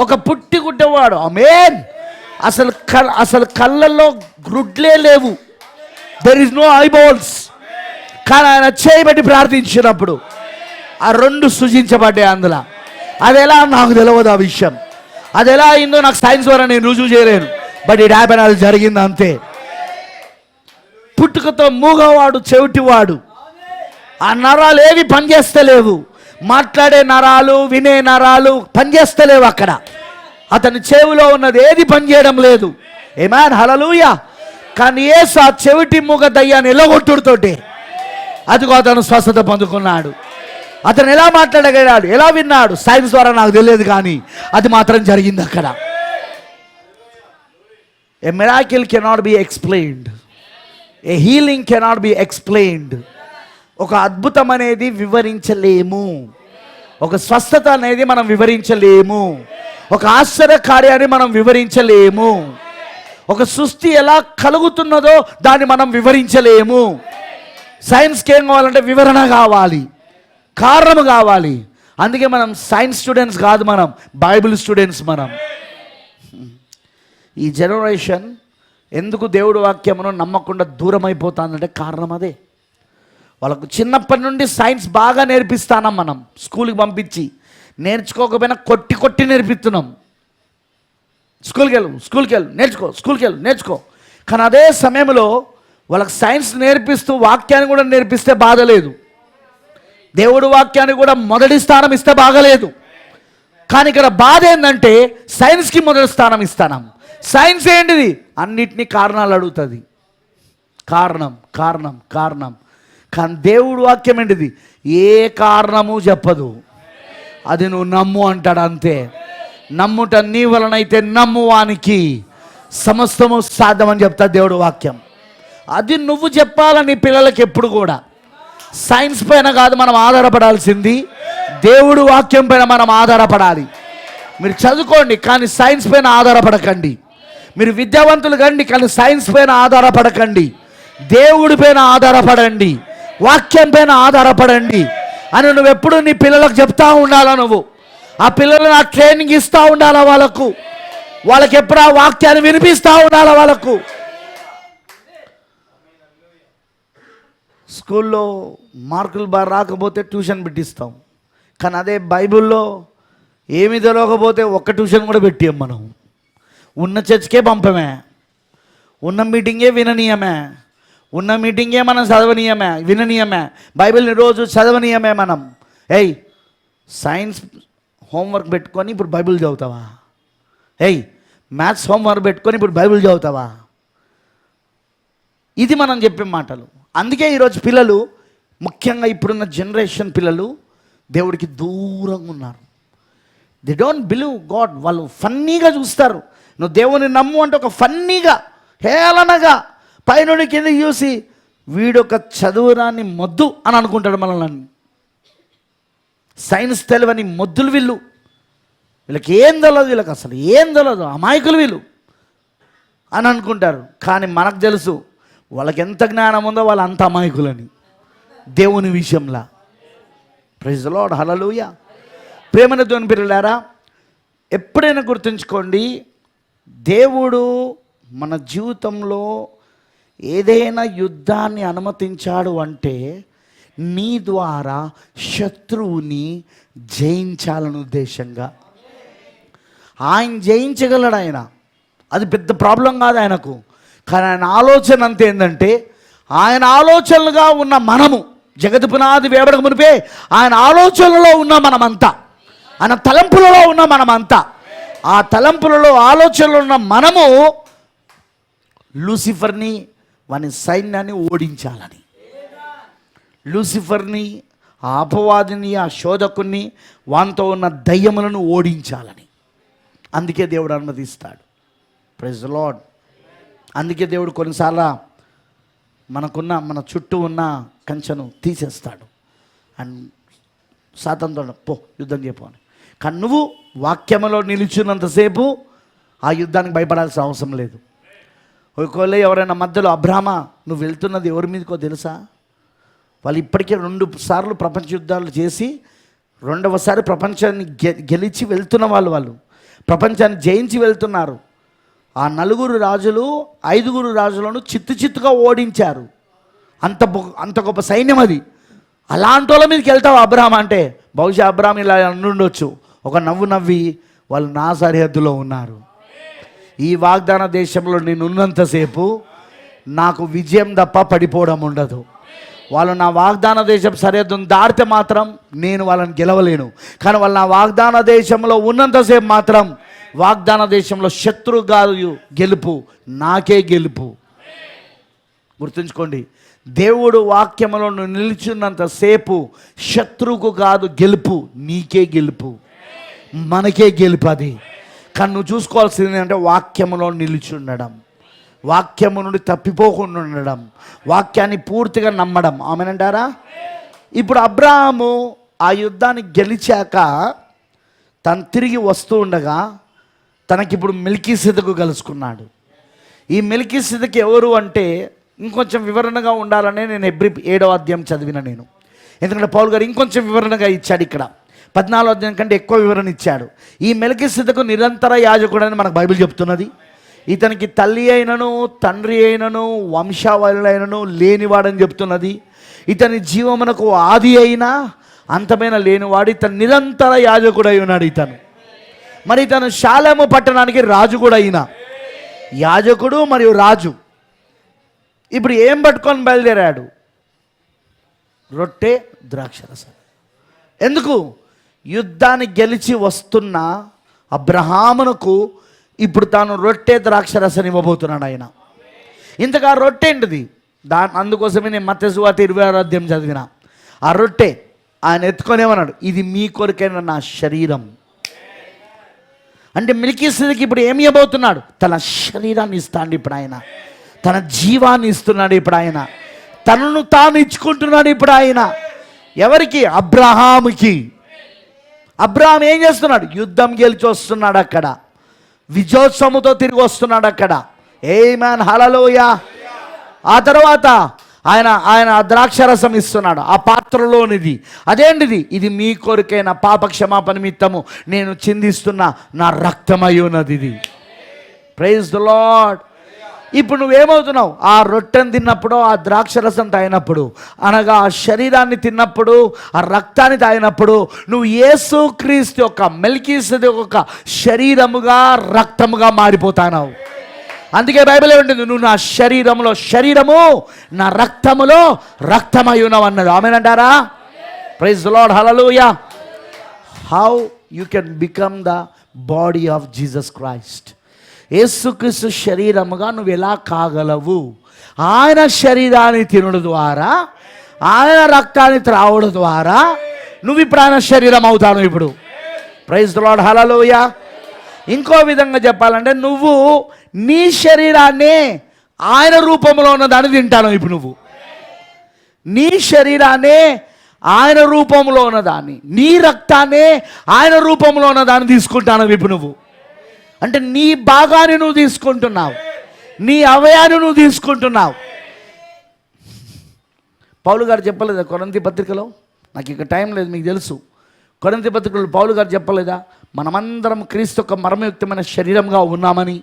ఒక పుట్టి గుడ్డవాడు, ఆమేన్, అసలు కళ్ళల్లో గ్రుడ్లే లేవు, దెర్ ఇస్ నో ఐబాల్స్. కానీ ఆయన చేయబట్టి ప్రార్థించినప్పుడు ఆ రెండు సృజించబడ్డాయి అందులో. అది ఎలా నాకు తెలియదు ఆ విషయం. అది ఎలా అయిందో నాకు సైన్స్ ద్వారా నేను రుజువు చేయలేను. బట్ ఇట్ హ్యాపెన్, అది జరిగింది అంతే. పుట్టుకతో మూగవాడు, చెవిటివాడు, ఆ నరాలు ఏవి పనిచేస్తలేవు. మాట్లాడే నరాలు, వినే నరాలు పనిచేస్తలేవు అక్కడ. అతని చెవిలో ఉన్నది ఏది పనిచేయడం లేదు. ఆమేన్, హల్లెలూయా. కానీ యేసు ఆ చెవిటి మూగ దయ్యాన్ని ఎల్లగొట్టుడుతోటి అదిగో అతను స్వస్థత పొందుకున్నాడు. అతను ఎలా మాట్లాడగలిగాడు, ఎలా విన్నాడు, సైన్స్ ద్వారా నాకు తెలియదు, కానీ అది మాత్రం జరిగింది అక్కడ. A miracle cannot be explained, A healing cannot be explained. ఒక అద్భుతం అనేది వివరించలేము, ఒక స్వస్థత అనేది మనం వివరించలేము, ఒక ఆశ్చర్య కార్యాన్ని మనం వివరించలేము, ఒక సృష్టి ఎలా కలుగుతున్నదో దాన్ని మనం వివరించలేము. సైన్స్కి ఏం కావాలంటే వివరణ కావాలి, కారణం కావాలి. అందుకే మనం సైన్స్ స్టూడెంట్స్ కాదు, మనం బైబిల్ స్టూడెంట్స్. మనం ఈ జనరేషన్ ఎందుకు దేవుడి వాక్యమును నమ్మకుండా దూరం అయిపోతుందంటే కారణం అదే. వాళ్ళకు చిన్నప్పటి నుండి సైన్స్ బాగా నేర్పిస్తానం మనం, స్కూల్కి పంపించి నేర్చుకోకపోయినా కొట్టి నేర్పిస్తున్నాం. స్కూల్కి వెళ్ళు నేర్చుకో. కానీ అదే సమయంలో వాళ్ళకి సైన్స్ నేర్పిస్తూ వాక్యాన్ని కూడా నేర్పిస్తే బాధ లేదు, దేవుడు వాక్యాన్ని కూడా మొదటి స్థానం ఇస్తే బాగలేదు. కానీ ఇక్కడ బాధ ఏంటంటే సైన్స్కి మొదటి స్థానం ఇస్తాం. సైన్స్ ఏంటిది? అన్నిటినీ కారణాలు అడుగుతుంది, కారణం. కానీ దేవుడు వాక్యం ఏంటిది? ఏ కారణము చెప్పదు, అది నువ్వు నమ్ము అంటాడు అంతే. నమ్ముట నీ వలనైతే నమ్మువానికి సమస్తము సాధ్యమని చెప్తా దేవుడు వాక్యం. అది నువ్వు చెప్పాలని పిల్లలకి ఎప్పుడు కూడా. సైన్స్ పైన కాదు మనం ఆధారపడాల్సింది, దేవుడు వాక్యం పైన మనం ఆధారపడాలి. మీరు చదువుకోండి కానీ సైన్స్ పైన ఆధారపడకండి. మీరు విద్యావంతులు కండి కానీ సైన్స్ పైన ఆధారపడకండి. దేవుడి పైన ఆధారపడండి, వాక్యం పైన ఆధారపడండి అని నువ్వు ఎప్పుడు నీ పిల్లలకు చెప్తా ఉండాలా. నువ్వు ఆ పిల్లలను ఆ ట్రైనింగ్ ఇస్తూ ఉండాలా. వాళ్ళకి ఎప్పుడు ఆ వాక్యాన్ని వినిపిస్తూ ఉండాలా. వాళ్ళకు స్కూల్లో మార్కులు బాగా రాకపోతే ట్యూషన్ పెట్టిస్తాం, కానీ అదే బైబిల్లో ఏమి తెలియకపోతే ఒక్క ట్యూషన్ కూడా పెట్టాం. మనం ఉన్న చర్చ్కే పంపమే, ఉన్న మీటింగే విననీయమే, ఉన్న మీటింగే మనం విననీయమే, బైబిల్ని రోజు చదవనీయమే మనం. సైన్స్ హోంవర్క్ పెట్టుకొని ఇప్పుడు బైబిల్ చదువుతావా? మ్యాథ్స్ హోంవర్క్ పెట్టుకొని ఇప్పుడు బైబిల్ చదువుతావా? ఇది మనం చెప్పే మాటలు. అందుకే ఈరోజు పిల్లలు, ముఖ్యంగా ఇప్పుడున్న జనరేషన్ పిల్లలు దేవుడికి దూరంగా ఉన్నారు. They don't believe God. వాళ్ళు ఫన్నీగా చూస్తారు. నువ్వు దేవుని నమ్ము అంటే ఒక ఫన్నీగా, హేళనగా, పైనుండి కింద చూసి వీడొక చదువురాని మొద్దు అని అనుకుంటాడు మనల్ని. సైన్స్ తెలివని మొద్దులు వీళ్ళకి ఏం తెలియదు, వీళ్ళకి అసలు ఏం తెలియదు, అమాయకులు వీళ్ళు అని అనుకుంటారు. కానీ మనకు తెలుసు వాళ్ళకి ఎంత జ్ఞానం ఉందో వాళ్ళు అంత అమాయకులని దేవుని విషయంలో. ప్రైజ్ ది లార్డ్, హల్లెలూయా. ప్రేమను దేవుని పిల్లలారా, ఎప్పుడైనా గుర్తుంచుకోండి, దేవుడు మన జీవితంలో ఏదైనా యుద్ధాన్ని అనుమతించాడు అంటే నీ ద్వారా శత్రువుని జయించాలని ఉద్దేశంగా. ఆయన జయించగలడు. ఆయన అది పెద్ద ప్రాబ్లం కాదు ఆయనకు. కానీ ఆయన ఆలోచన అంతే ఏంటంటే, ఆయన ఆలోచనలుగా ఉన్న మనము, జగత్ పునాది వేయబడక మునిపే ఆయన ఆలోచనలో ఉన్న మనమంతా, ఆయన తలంపులలో ఉన్న మనమంతా, ఆ తలంపులలో ఆలోచనలో ఉన్న మనము లూసిఫర్ని, వాని సైన్యాన్ని ఓడించాలని, లూసిఫర్ని, ఆ అపవాదిని, ఆ శోధకుని, వానితో ఉన్న దయ్యములను ఓడించాలని. అందుకే దేవుడు అనుమతిస్తాడు. Praise the lord. అందుకే దేవుడు కొన్నిసార్లు మన చుట్టూ ఉన్న కంచెను తీసేస్తాడు అండ్ సాతానుతో పో యుద్ధం చెప్పని. కానీ నువ్వు వాక్యములో నిలిచినంతసేపు ఆ యుద్ధానికి భయపడాల్సిన అవసరం లేదు. ఒకవేళ ఎవరైనా మధ్యలో, అబ్రాహ్మ నువ్వు వెళ్తున్నది ఎవరి మీదకో తెలుసా? వాళ్ళు ఇప్పటికే 2 సార్లు ప్రపంచ యుద్ధాలు చేసి 2వసారి ప్రపంచాన్ని గెలిచి వెళ్తున్న వాళ్ళు ప్రపంచాన్ని జయించి వెళ్తున్నారు. ఆ 4 రాజులు 5 రాజులను చిత్తుగా ఓడించారు. అంత గొప్ప సైన్యం అది. అలాంటి వాళ్ళ మీదకి వెళ్తావు అబ్రాహ్మ అంటే? బహుశా అబ్రాహ్మ ఇలా అనుండొచ్చు, ఒక నవ్వు నవ్వి వాళ్ళు నా సరిహద్దులో ఉన్నారు. ఈ వాగ్దాన దేశంలో నేను ఉన్నంతసేపు నాకు విజయం తప్ప పడిపోవడం ఉండదు. వాళ్ళు నా వాగ్దాన దేశం సరిహద్దును దాటితే మాత్రం నేను వాళ్ళని గెలవలేను. కానీ వాళ్ళు నా వాగ్దాన దేశంలో ఉన్నంతసేపు మాత్రం వాగ్దాన దేశంలో శత్రువు కాదు గెలుపు, నాకే గెలుపు. గుర్తుంచుకోండి, దేవుడు వాక్యములో నిలిచినంతసేపు శత్రువుకు కాదు గెలుపు, నీకే గెలుపు, మనకే గెలుపు. అది కానీ నువ్వు చూసుకోవాల్సింది ఏంటంటే వాక్యములో నిలిచి ఉండడం, వాక్యము నుండి తప్పిపోకుండా ఉండడం, వాక్యాన్ని పూర్తిగా నమ్మడం. ఆమెనంటారా? ఇప్పుడు అబ్రాహాము ఆ యుద్ధాన్ని గెలిచాక తను తిరిగి వస్తూ ఉండగా తనకిప్పుడు మెల్కీసెదెకు కలుసుకున్నాడు. ఈ మెల్కీసెదెకు ఎవరు అంటే, ఇంకొంచెం వివరణగా ఉండాలనే నేను హెబ్రీ 7వ అధ్యాయం చదివిన నేను. ఎందుకంటే పౌలు గారు ఇంకొంచెం వివరణగా ఇచ్చాడు. ఇక్కడ 14వ అధ్యాయం కంటే ఎక్కువ వివరణ ఇచ్చాడు. ఈ మెల్కీసెదెకు నిరంతర యాజకుడు అని మనకు బైబిల్ చెప్తున్నది. ఇతనికి తల్లి అయినను తండ్రి అయినను వంశావళులైనను లేనివాడని చెప్తున్నది. ఇతని జీవమునకు ఆది అయినా అంతమైన లేనివాడు, ఇతను నిరంతర యాజకుడై ఉన్నాడు. ఇతను మరి ఇతను షాలేము పట్టణానికి రాజు కూడా అయినా, యాజకుడు మరియు రాజు. ఇప్పుడు ఏం పట్టుకొని బయలుదేరాడు? రొట్టె, ద్రాక్షరసం. ఎందుకు? యుద్ధాన్ని గెలిచి వస్తున్న అబ్రహామునకు ఇప్పుడు తాను రొట్టె, ద్రాక్షరసం ఇవ్వబోతున్నాడు ఆయన. ఇంతగా రొట్టె ఏంటిది? అందుకోసమే నేను మత్తయి సువార్త 26వ అధ్యాయం చదివిన. ఆ రొట్టె ఆయన ఎత్తుకొనేమన్నాడు, ఇది మీ కొరకైన నా శరీరం. అంటే మెల్కీసెదెకు ఇప్పుడు ఏమి ఇవ్వబోతున్నాడు? తన శరీరాన్ని ఇస్తాడు ఇప్పుడు ఆయన, తన జీవాన్ని ఇస్తున్నాడు ఇప్పుడు ఆయన, తనను తాను ఇచ్చుకుంటున్నాడు ఇప్పుడు ఆయన. ఎవరికి? అబ్రహాముకి. అబ్రహాం ఏం చేస్తున్నాడు? యుద్ధం గెలిచి వస్తున్నాడు, అక్కడ విజయోత్సవంతో తిరిగి వస్తున్నాడు అక్కడ. ఆమేన్, హల్లెలూయా. ఆ తర్వాత ఆయన ద్రాక్షరసం ఇస్తున్నాడు, ఆ పాత్రలోనిది. అదేంటిది? ఇది మీ కొరకైన పాప క్షమాపణ నిమిత్తము నేను చిందిస్తున్న నా రక్తమై ఉన్నది ఇది. Praise the Lord. ఇప్పుడు నువ్వేమవుతున్నావు? ఆ రొట్టెను తిన్నప్పుడు, ఆ ద్రాక్షరసం తాగినప్పుడు, అనగా ఆ శరీరాన్ని తిన్నప్పుడు, ఆ రక్తాన్ని తాగినప్పుడు నువ్వు యేసుక్రీస్తు యొక్క మెల్కీసెదెకు యొక్క శరీరముగా రక్తముగా మారిపోతావు. అందుకే బైబిల్ ఏమంటుంది? నువ్వు నా శరీరంలో శరీరము, నా రక్తములో రక్తమై ఉన్నావు అన్నాడు. ఆమేనంటారా? Praise the Lord, hallelujah. How you can become the body of Jesus Christ. యేసుక్రీస్తు శరీరముగా నువ్వు ఎలా కాగలవు? ఆయన శరీరాన్ని తినడం ద్వారా, ఆయన రక్తాన్ని త్రావడం ద్వారా నువ్వు ఇప్పుడు ఆయన శరీరం అవుతాను ఇప్పుడు. ప్రైజ్ ది లార్డ్, హల్లెలూయా. ఇంకో విధంగా చెప్పాలంటే, నువ్వు నీ శరీరాన్నే ఆయన రూపంలో ఉన్న దాన్ని తింటాను ఇప్పుడు. నువ్వు నీ శరీరాన్నే ఆయన రూపంలో ఉన్నదాన్ని, నీ రక్తాన్నే ఆయన రూపంలో ఉన్నదాన్ని తీసుకుంటాను ఇప్పుడు నువ్వు. అంటే నీ భాగాన్ని నువ్వు తీసుకుంటున్నావు, నీ అవయాన్ని నువ్వు తీసుకుంటున్నావు. పౌలు గారు చెప్పలేదా కొరింథీ పత్రికలో? నాకు ఇక టైం లేదు, మీకు తెలుసు. కొరింథీ పత్రికలో పౌలు గారు చెప్పలేదా? మనమందరం క్రీస్తు యొక్క మర్మయుక్తమైన శరీరంగా ఉన్నామని,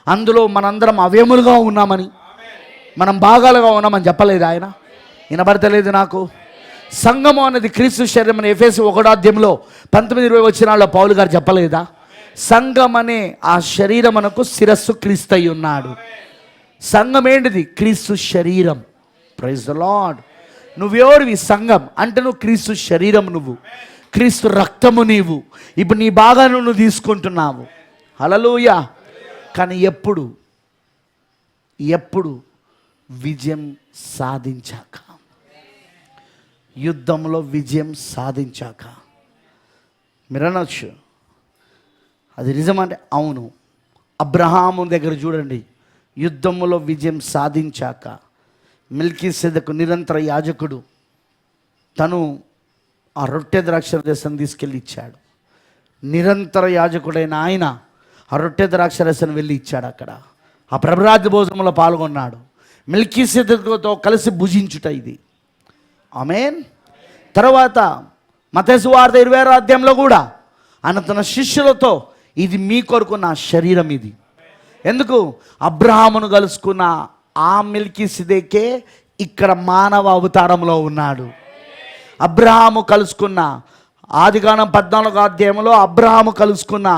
అందులో మనందరం అవయములుగా ఉన్నామని, మనం భాగాలుగా ఉన్నామని చెప్పలేదు ఆయన? వినబడతలేదు నాకు? సంఘము అనేది క్రీస్తు శరీరం అని ఎఫెసు 1:19 19-20 వచనాల్లో పౌలు గారు చెప్పలేదా? సంఘం అనే ఆ శరీరమునకు శిరస్సు క్రీస్తు అయి ఉన్నాడు. సంఘం ఏంటిది? క్రీస్తు శరీరం. Praise the Lord. నువ్వెవరివి? సంఘం అంటే నువ్వు క్రీస్తు శరీరం, నువ్వు క్రీస్తు రక్తము, నీవు ఇప్పుడు నీ భాగాన్ని నువ్వు తీసుకుంటున్నావు. హల్లెలూయా. కానీ ఎప్పుడు విజయం సాధించాక, యుద్ధంలో విజయం సాధించాక. మీరు అనొచ్చు అది నిజమంటే అవును. అబ్రహాము దగ్గర చూడండి, యుద్ధంలో విజయం సాధించాక మెల్కీసెదెకు నిరంతర యాజకుడు తను ఆ రొట్టె ద్రాక్షరసం తీసుకెళ్ళి ఇచ్చాడు. నిరంతర యాజకుడైన ఆయన ఆ రొట్టె ద్రాక్షరసం వెళ్ళి ఇచ్చాడు. అక్కడ ఆ ప్రభురాజ్య భోజనంలో పాల్గొన్నాడు. మెల్కీసెదెకుతో కలిసి భుజించుట ఇది. ఆమేన్. తర్వాత మత్తయి సువార్త 20వ అధ్యాయంలో కూడా ఆయన తన శిష్యులతో ఇది మీ కొరకు నా శరీరం ఇది. ఎందుకు? అబ్రహామును కలుసుకున్న ఆ మెల్కీసెదెకే ఇక్కడ మానవ అవతారంలో ఉన్నాడు. అబ్రహాము కలుసుకున్న ఆదికాండం 14వ అధ్యాయంలో అబ్రహాము కలుసుకున్న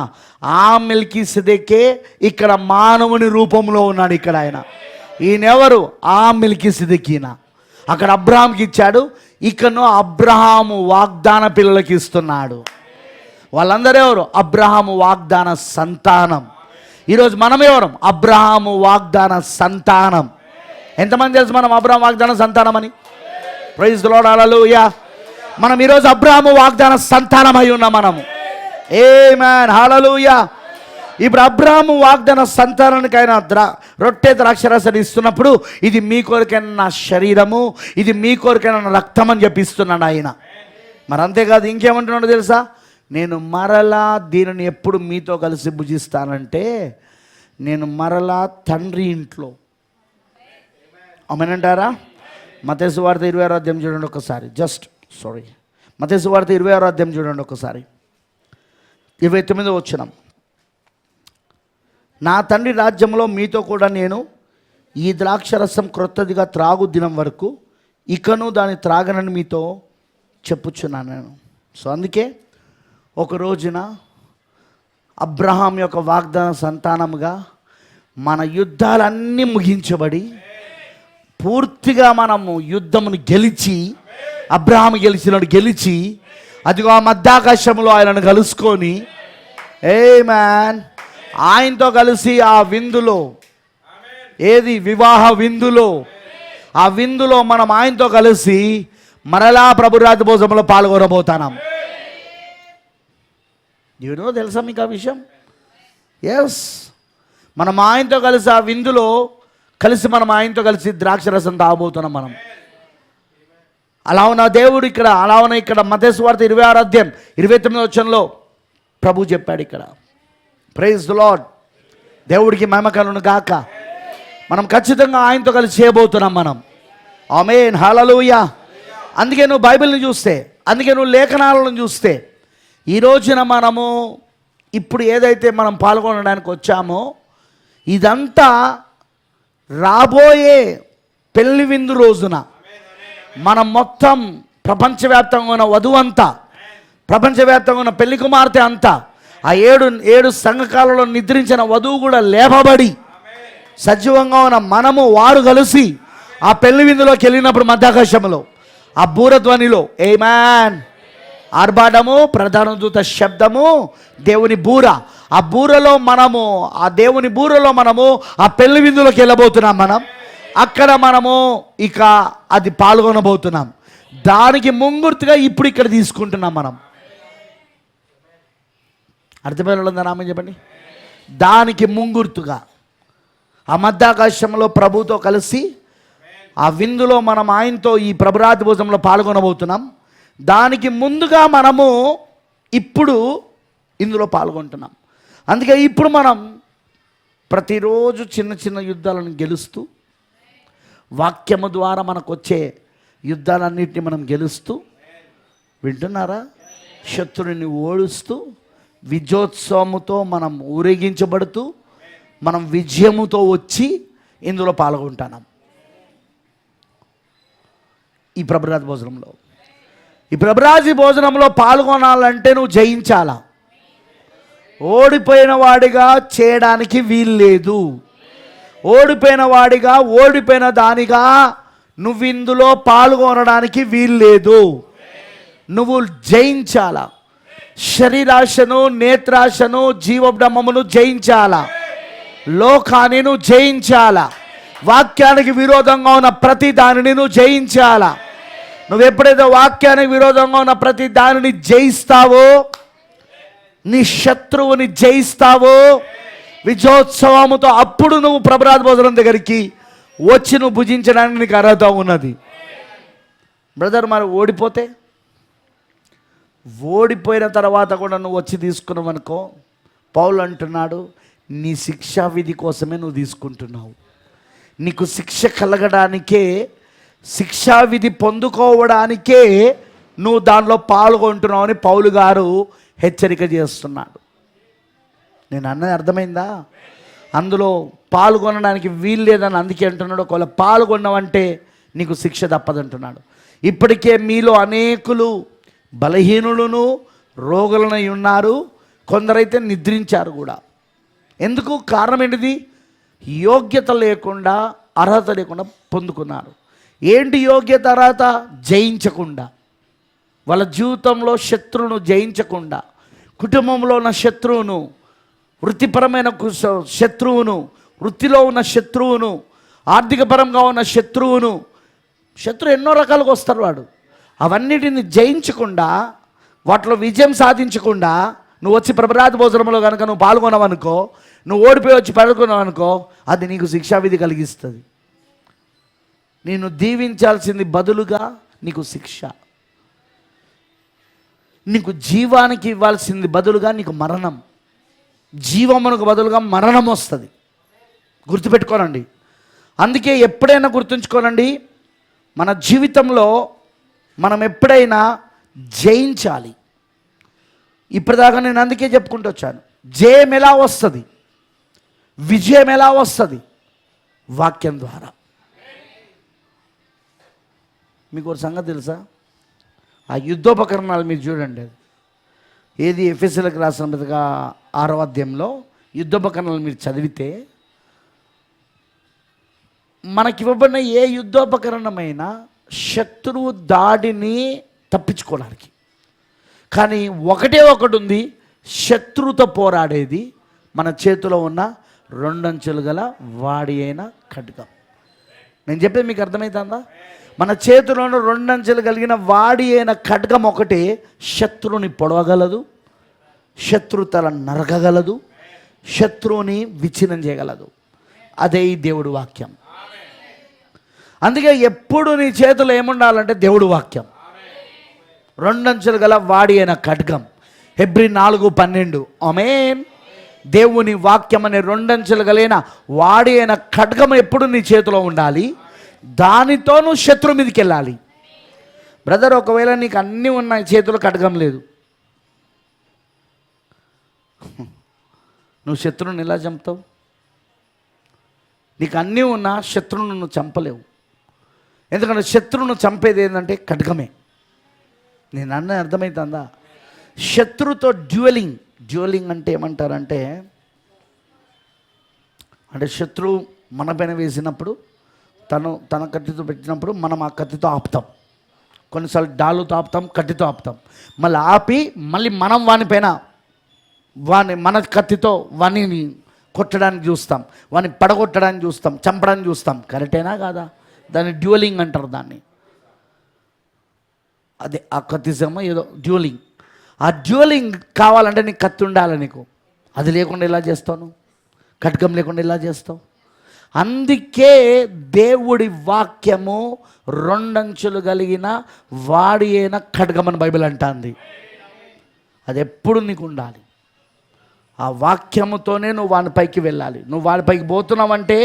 ఆ మెల్కీసెదెకే ఇక్కడ మానవుని రూపంలో ఉన్నాడు. ఇక్కడ ఆయన ఈయనెవరు? ఆ మెల్కీసెదెకీన. అక్కడ అబ్రహాంకి ఇచ్చాడు, ఇకను అబ్రహాము వాగ్దాన పిల్లలకి ఇస్తున్నాడు. వాళ్ళందరూ ఎవరు? అబ్రహాము వాగ్దాన సంతానం. ఈరోజు మనం ఎవరం? అబ్రహాము వాగ్దాన సంతానం. ఎంతమంది తెలుసు మనం అబ్రహాము వాగ్దాన సంతానం అని? Praise the Lord. హల్లెలూయా. మనం ఈరోజు అబ్రహాము వాగ్దాన సంతానం అయి ఉన్నాం మనము. ఆమేన్. హల్లెలూయా. ఇప్పుడు అబ్రహాము వాగ్దాన సంతానానికి ఆయన రొట్టె ద్రాక్షరసాన్ని ఇస్తున్నప్పుడు ఇది మీ కొరకైన నా శరీరము, ఇది మీ కొరకైన నా రక్తం అని చెప్పిస్తున్నాడు ఆయన. మరి అంతేకాదు, ఇంకేమంటున్నాడో తెలుసా? నేను మరలా దీనిని ఎప్పుడు మీతో కలిసి భుజిస్తానంటే నేను మరలా తండ్రి ఇంట్లో. ఆమేనంటారా? మత్తయి సువార్త 20వ అధ్యాయం చూడండి ఒకసారి. మత్తయి సువార్త 20వ అధ్యాయం చూడండి ఒకసారి. 29వ వచనం. నా తండ్రి రాజ్యంలో మీతో కూడా నేను ఈ ద్రాక్షరసం క్రొత్తదిగా త్రాగు దినం వరకు ఇకను దాన్ని త్రాగనని మీతో చెప్పుచున్నాను నేను. సో అందుకే ఒక రోజున అబ్రహాం యొక్క వాగ్దాన సంతానముగా మన యుద్ధాలన్నీ ముగించబడి పూర్తిగా మనము యుద్ధమును గెలిచి, అబ్రహాము గెలిచి అదిగో ఆ మధ్యాకాశంలో ఆయనను కలుసుకొని ఆమేన్ ఆయనతో కలిసి ఆ విందులో, ఏది వివాహ విందులో, ఆ విందులో మనం ఆయనతో కలిసి మరలా ప్రభురాజ్య భోజనంలో పాల్గొనబోతున్నాం. తెలుసా మీకు ఆ విషయం? ఎస్, మనం ఆయనతో కలిసి ఆ విందులో కలిసి మనం ఆయనతో కలిసి ద్రాక్షరసం తాగబోతున్నాం మనం. అలా ఉన్న దేవుడు ఇక్కడ మత్తయి సువార్త 26వ అధ్యాయం 29వ వచనంలో ప్రభు చెప్పాడు ఇక్కడ. Praise the Lord. దేవుడికి మహిమ కలుగును గాక. మనం ఖచ్చితంగా ఆయనతో కలిసి చేయబోతున్నాం మనం. ఆమేన్. హల్లెలూయా. అందుకే నువ్వు బైబిల్ని చూస్తే, అందుకే నువ్వు లేఖనాలను చూస్తే, ఈ రోజున మనము ఇప్పుడు ఏదైతే మనం పాల్గొనడానికి వచ్చామో ఇదంతా రాబోయే పెళ్లి విందు రోజున మనం మొత్తం ప్రపంచవ్యాప్తంగా ఉన్న వధువు అంతా, ప్రపంచవ్యాప్తంగా ఉన్న పెళ్లి కుమార్తె అంతా, ఆ ఏడు సంఘకాలంలో నిద్రించిన వధువు కూడా లేపబడి సజీవంగా ఉన్న మనము వారు కలిసి ఆ పెళ్లి విందులోకి వెళ్ళినప్పుడు మధ్యాకాశంలో ఆ బూరధ్వనిలో ఆమేన్ ఆర్భాటము, ప్రధాన దూత శబ్దము, దేవుని బూర, ఆ బూరలో మనము, ఆ దేవుని బూరలో మనము ఆ పెళ్లి విందులోకి వెళ్ళబోతున్నాం మనం. అక్కడ మనము ఇక అది పాల్గొనబోతున్నాం. దానికి ముంగుర్తుగా ఇప్పుడు ఇక్కడ తీసుకుంటున్నాం మనం. అర్థమైనా నామే చెప్పండి. దానికి ముంగుర్తుగా ఆ మధ్యాకాశంలో ప్రభుతో కలిసి ఆ విందులో మనం ఆయనతో ఈ ప్రభురాజ్య భోజనంలో పాల్గొనబోతున్నాం. దానికి ముందుగా మనము ఇప్పుడు ఇందులో పాల్గొంటున్నాం. అందుకే ఇప్పుడు మనం ప్రతిరోజు చిన్న చిన్న యుద్ధాలను గెలుస్తూ, వాక్యము ద్వారా మనకు వచ్చే యుద్ధాలన్నింటినీ మనం గెలుస్తూ, వింటున్నారా, శత్రుని ఓడుస్తూ, విజయోత్సవముతో మనం ఊరేగించబడుతూ, మనం విజయముతో వచ్చి ఇందులో పాల్గొంటున్నాం ఈ ప్రభురాజ్య భోజనంలో. ఈ ప్రభురాజు భోజనంలో పాల్గొనాలంటే నువ్వు జయించాలా. ఓడిపోయిన వాడిగా చేయడానికి వీల్లేదు. ఓడిపోయిన వాడిగా, ఓడిపోయిన దానిగా నువ్వు ఇందులో పాల్గొనడానికి వీల్లేదు. నువ్వు జయించాలా. శరీరాశను, నేత్రాశను, జీవబ్రహ్మమును జయించాలా. లోకాన్ని నువ్వు జయించాలా. వాక్యానికి విరోధంగా ఉన్న ప్రతి దానిని నువ్వు జయించాలా. నువ్వు ఎప్పుడైతే వాక్యానికి విరోధంగా ఉన్న ప్రతి దానిని జయిస్తావో, నీ శత్రువుని జయిస్తావో విజయోత్సవముతో, అప్పుడు నువ్వు ప్రభురాజు భోజనం దగ్గరికి వచ్చి నువ్వు భుజించడానికి నీకు అర్హత ఉన్నది. బ్రదర్, మరి ఓడిపోయిన తర్వాత కూడా నువ్వు వచ్చి తీసుకున్నావు అనుకో, పౌలు అంటున్నాడు, నీ శిక్షా విధి కోసమే నువ్వు తీసుకుంటున్నావు. నీకు శిక్ష కలగడానికే, శిక్షా విధి పొందుకోవడానికే నువ్వు దానిలో పాల్గొంటున్నావు అని పౌలు గారు హెచ్చరిక చేస్తున్నాడు. నేను అన్నది అర్థమైందా? అందులో పాల్గొనడానికి వీలు లేదని అందుకే అంటున్నాడు. ఒకవేళ పాల్గొన్నావంటే నీకు శిక్ష తప్పదంటున్నాడు. ఇప్పటికే మీలో అనేకులు బలహీనులను, రోగులనై ఉన్నారు. కొందరైతే నిద్రించారు కూడా. ఎందుకు? కారణం ఏంటిది? యోగ్యత లేకుండా, అర్హత లేకుండా పొందుకున్నారు. ఏంటి యోగ్యత, అర్హత? జయించకుండా, వాళ్ళ జీవితంలో శత్రువును జయించకుండా, కుటుంబంలో ఉన్న శత్రువును, వృత్తిపరమైన శత్రువును, వృత్తిలో ఉన్న శత్రువును, ఆర్థికపరంగా ఉన్న శత్రువును, శత్రువు ఎన్నో రకాలుగా వస్తారు వాడు. అవన్నిటిని జయించకుండా, వాటిలో విజయం సాధించకుండా నువ్వు వచ్చి ప్రభురాజు భోజనంలో కనుక నువ్వు పాల్గొనవనుకో, నువ్వు ఓడిపోయి వచ్చి పడుకున్నావనుకో, అది నీకు శిక్షావిధి కలిగిస్తుంది. నేను దీవించాల్సింది బదులుగా నీకు శిక్ష, నీకు జీవానికి ఇవ్వాల్సింది బదులుగా నీకు మరణం, జీవమునకు బదులుగా మరణం వస్తుంది. గుర్తుపెట్టుకోనండి. అందుకే ఎప్పుడైనా గుర్తుంచుకోనండి, మన జీవితంలో మనం ఎప్పుడైనా జయించాలి. ఇప్పటిదాకా నేను అందుకే చెప్పుకుంటూ వచ్చాను, జయం ఎలా వస్తుంది, విజయం ఎలా వస్తుంది? వాక్యం ద్వారా. మీకు ఒక సంగతి తెలుసా? ఆ యుద్ధోపకరణాలు మీరు చూడండి. ఏది ఎఫెసీయులకు రాసిన పత్రిక 6వ అధ్యాయంలో యుద్ధోపకరణాలు మీరు చదివితే, మనకివ్వబడిన ఏ యుద్ధోపకరణమైనా శత్రువు దాడిని తప్పించుకోవడానికి. కానీ ఒకటే ఒకటి ఉంది, శత్రువుతో పోరాడేది మన చేతిలో ఉన్న 2 అంచులు గల వాడి అయిన ఖడ్గం. నేను చెప్పేది మీకు అర్థమవుతుందా? మన చేతిలోని 2 అంచెలు కలిగిన వాడి అయిన ఖడ్గం ఒకటి శత్రువుని పొడవగలదు, శత్రుతల నరకగలదు, శత్రువుని విచ్ఛిన్నం చేయగలదు. అదే ఈ దేవుడు వాక్యం. అందుకే ఎప్పుడు నీ చేతిలో ఏముండాలంటే దేవుడు వాక్యం. 2 అంచెలు గల వాడి అయిన ఖడ్గం. హెబ్రీ 4:12. ఆమేన్. దేవుని వాక్యం అనే 2 అంచెలు కలిగిన వాడి అయిన ఖడ్గం ఎప్పుడు నీ చేతిలో ఉండాలి. దానితో నువ్వు శత్రు మీదకి వెళ్ళాలి. బ్రదర్, ఒకవేళ నీకు అన్నీ ఉన్నాయి, చేతిలో ఖడ్గం లేదు, నువ్వు శత్రువుని ఎలా చంపుతావు? నీకు అన్నీ ఉన్నా శత్రువును నువ్వు చంపలేవు. ఎందుకంటే శత్రువును చంపేది ఏంటంటే ఖడ్గమే. నేను అన్నది అర్థమవుతుందా? శత్రుతో డ్యూయలింగ్ అంటే ఏమంటారంటే, అంటే శత్రువు మన పైన వేసినప్పుడు, తన కత్తితో పెట్టినప్పుడు మనం ఆ కత్తితో ఆపుతాం. కొన్నిసార్లు డాలుతో ఆపుతాం, కత్తితో ఆపుతాం. మళ్ళీ ఆపి మళ్ళీ మనం మన కత్తితో వాణ్ణి కొట్టడానికి చూస్తాం, వాణ్ణి పడగొట్టడానికి చూస్తాం, చంపడానికి చూస్తాం. కరెక్టేనా కాదా? దాన్ని డ్యూయలింగ్ అంటారు. దాన్ని అదే ఆ కత్తిసేమో ఏదో డ్యూయలింగ్. ఆ డ్యూయలింగ్ కావాలంటే నీకు కత్తి ఉండాలి. నీకు అది లేకుండా ఎలా చేస్తావు? ఖడ్గం లేకుండా ఎలా చేస్తావు? అందుకే దేవుడి వాక్యము 2 అంచులు కలిగిన వాడి అయిన ఖడ్గం అని బైబిల్ అంటుంది. అది ఎప్పుడు నీకు ఉండాలి. ఆ వాక్యముతోనే నువ్వు వానిపైకి వెళ్ళాలి. నువ్వు వానిపైకి పోతున్నావంటే,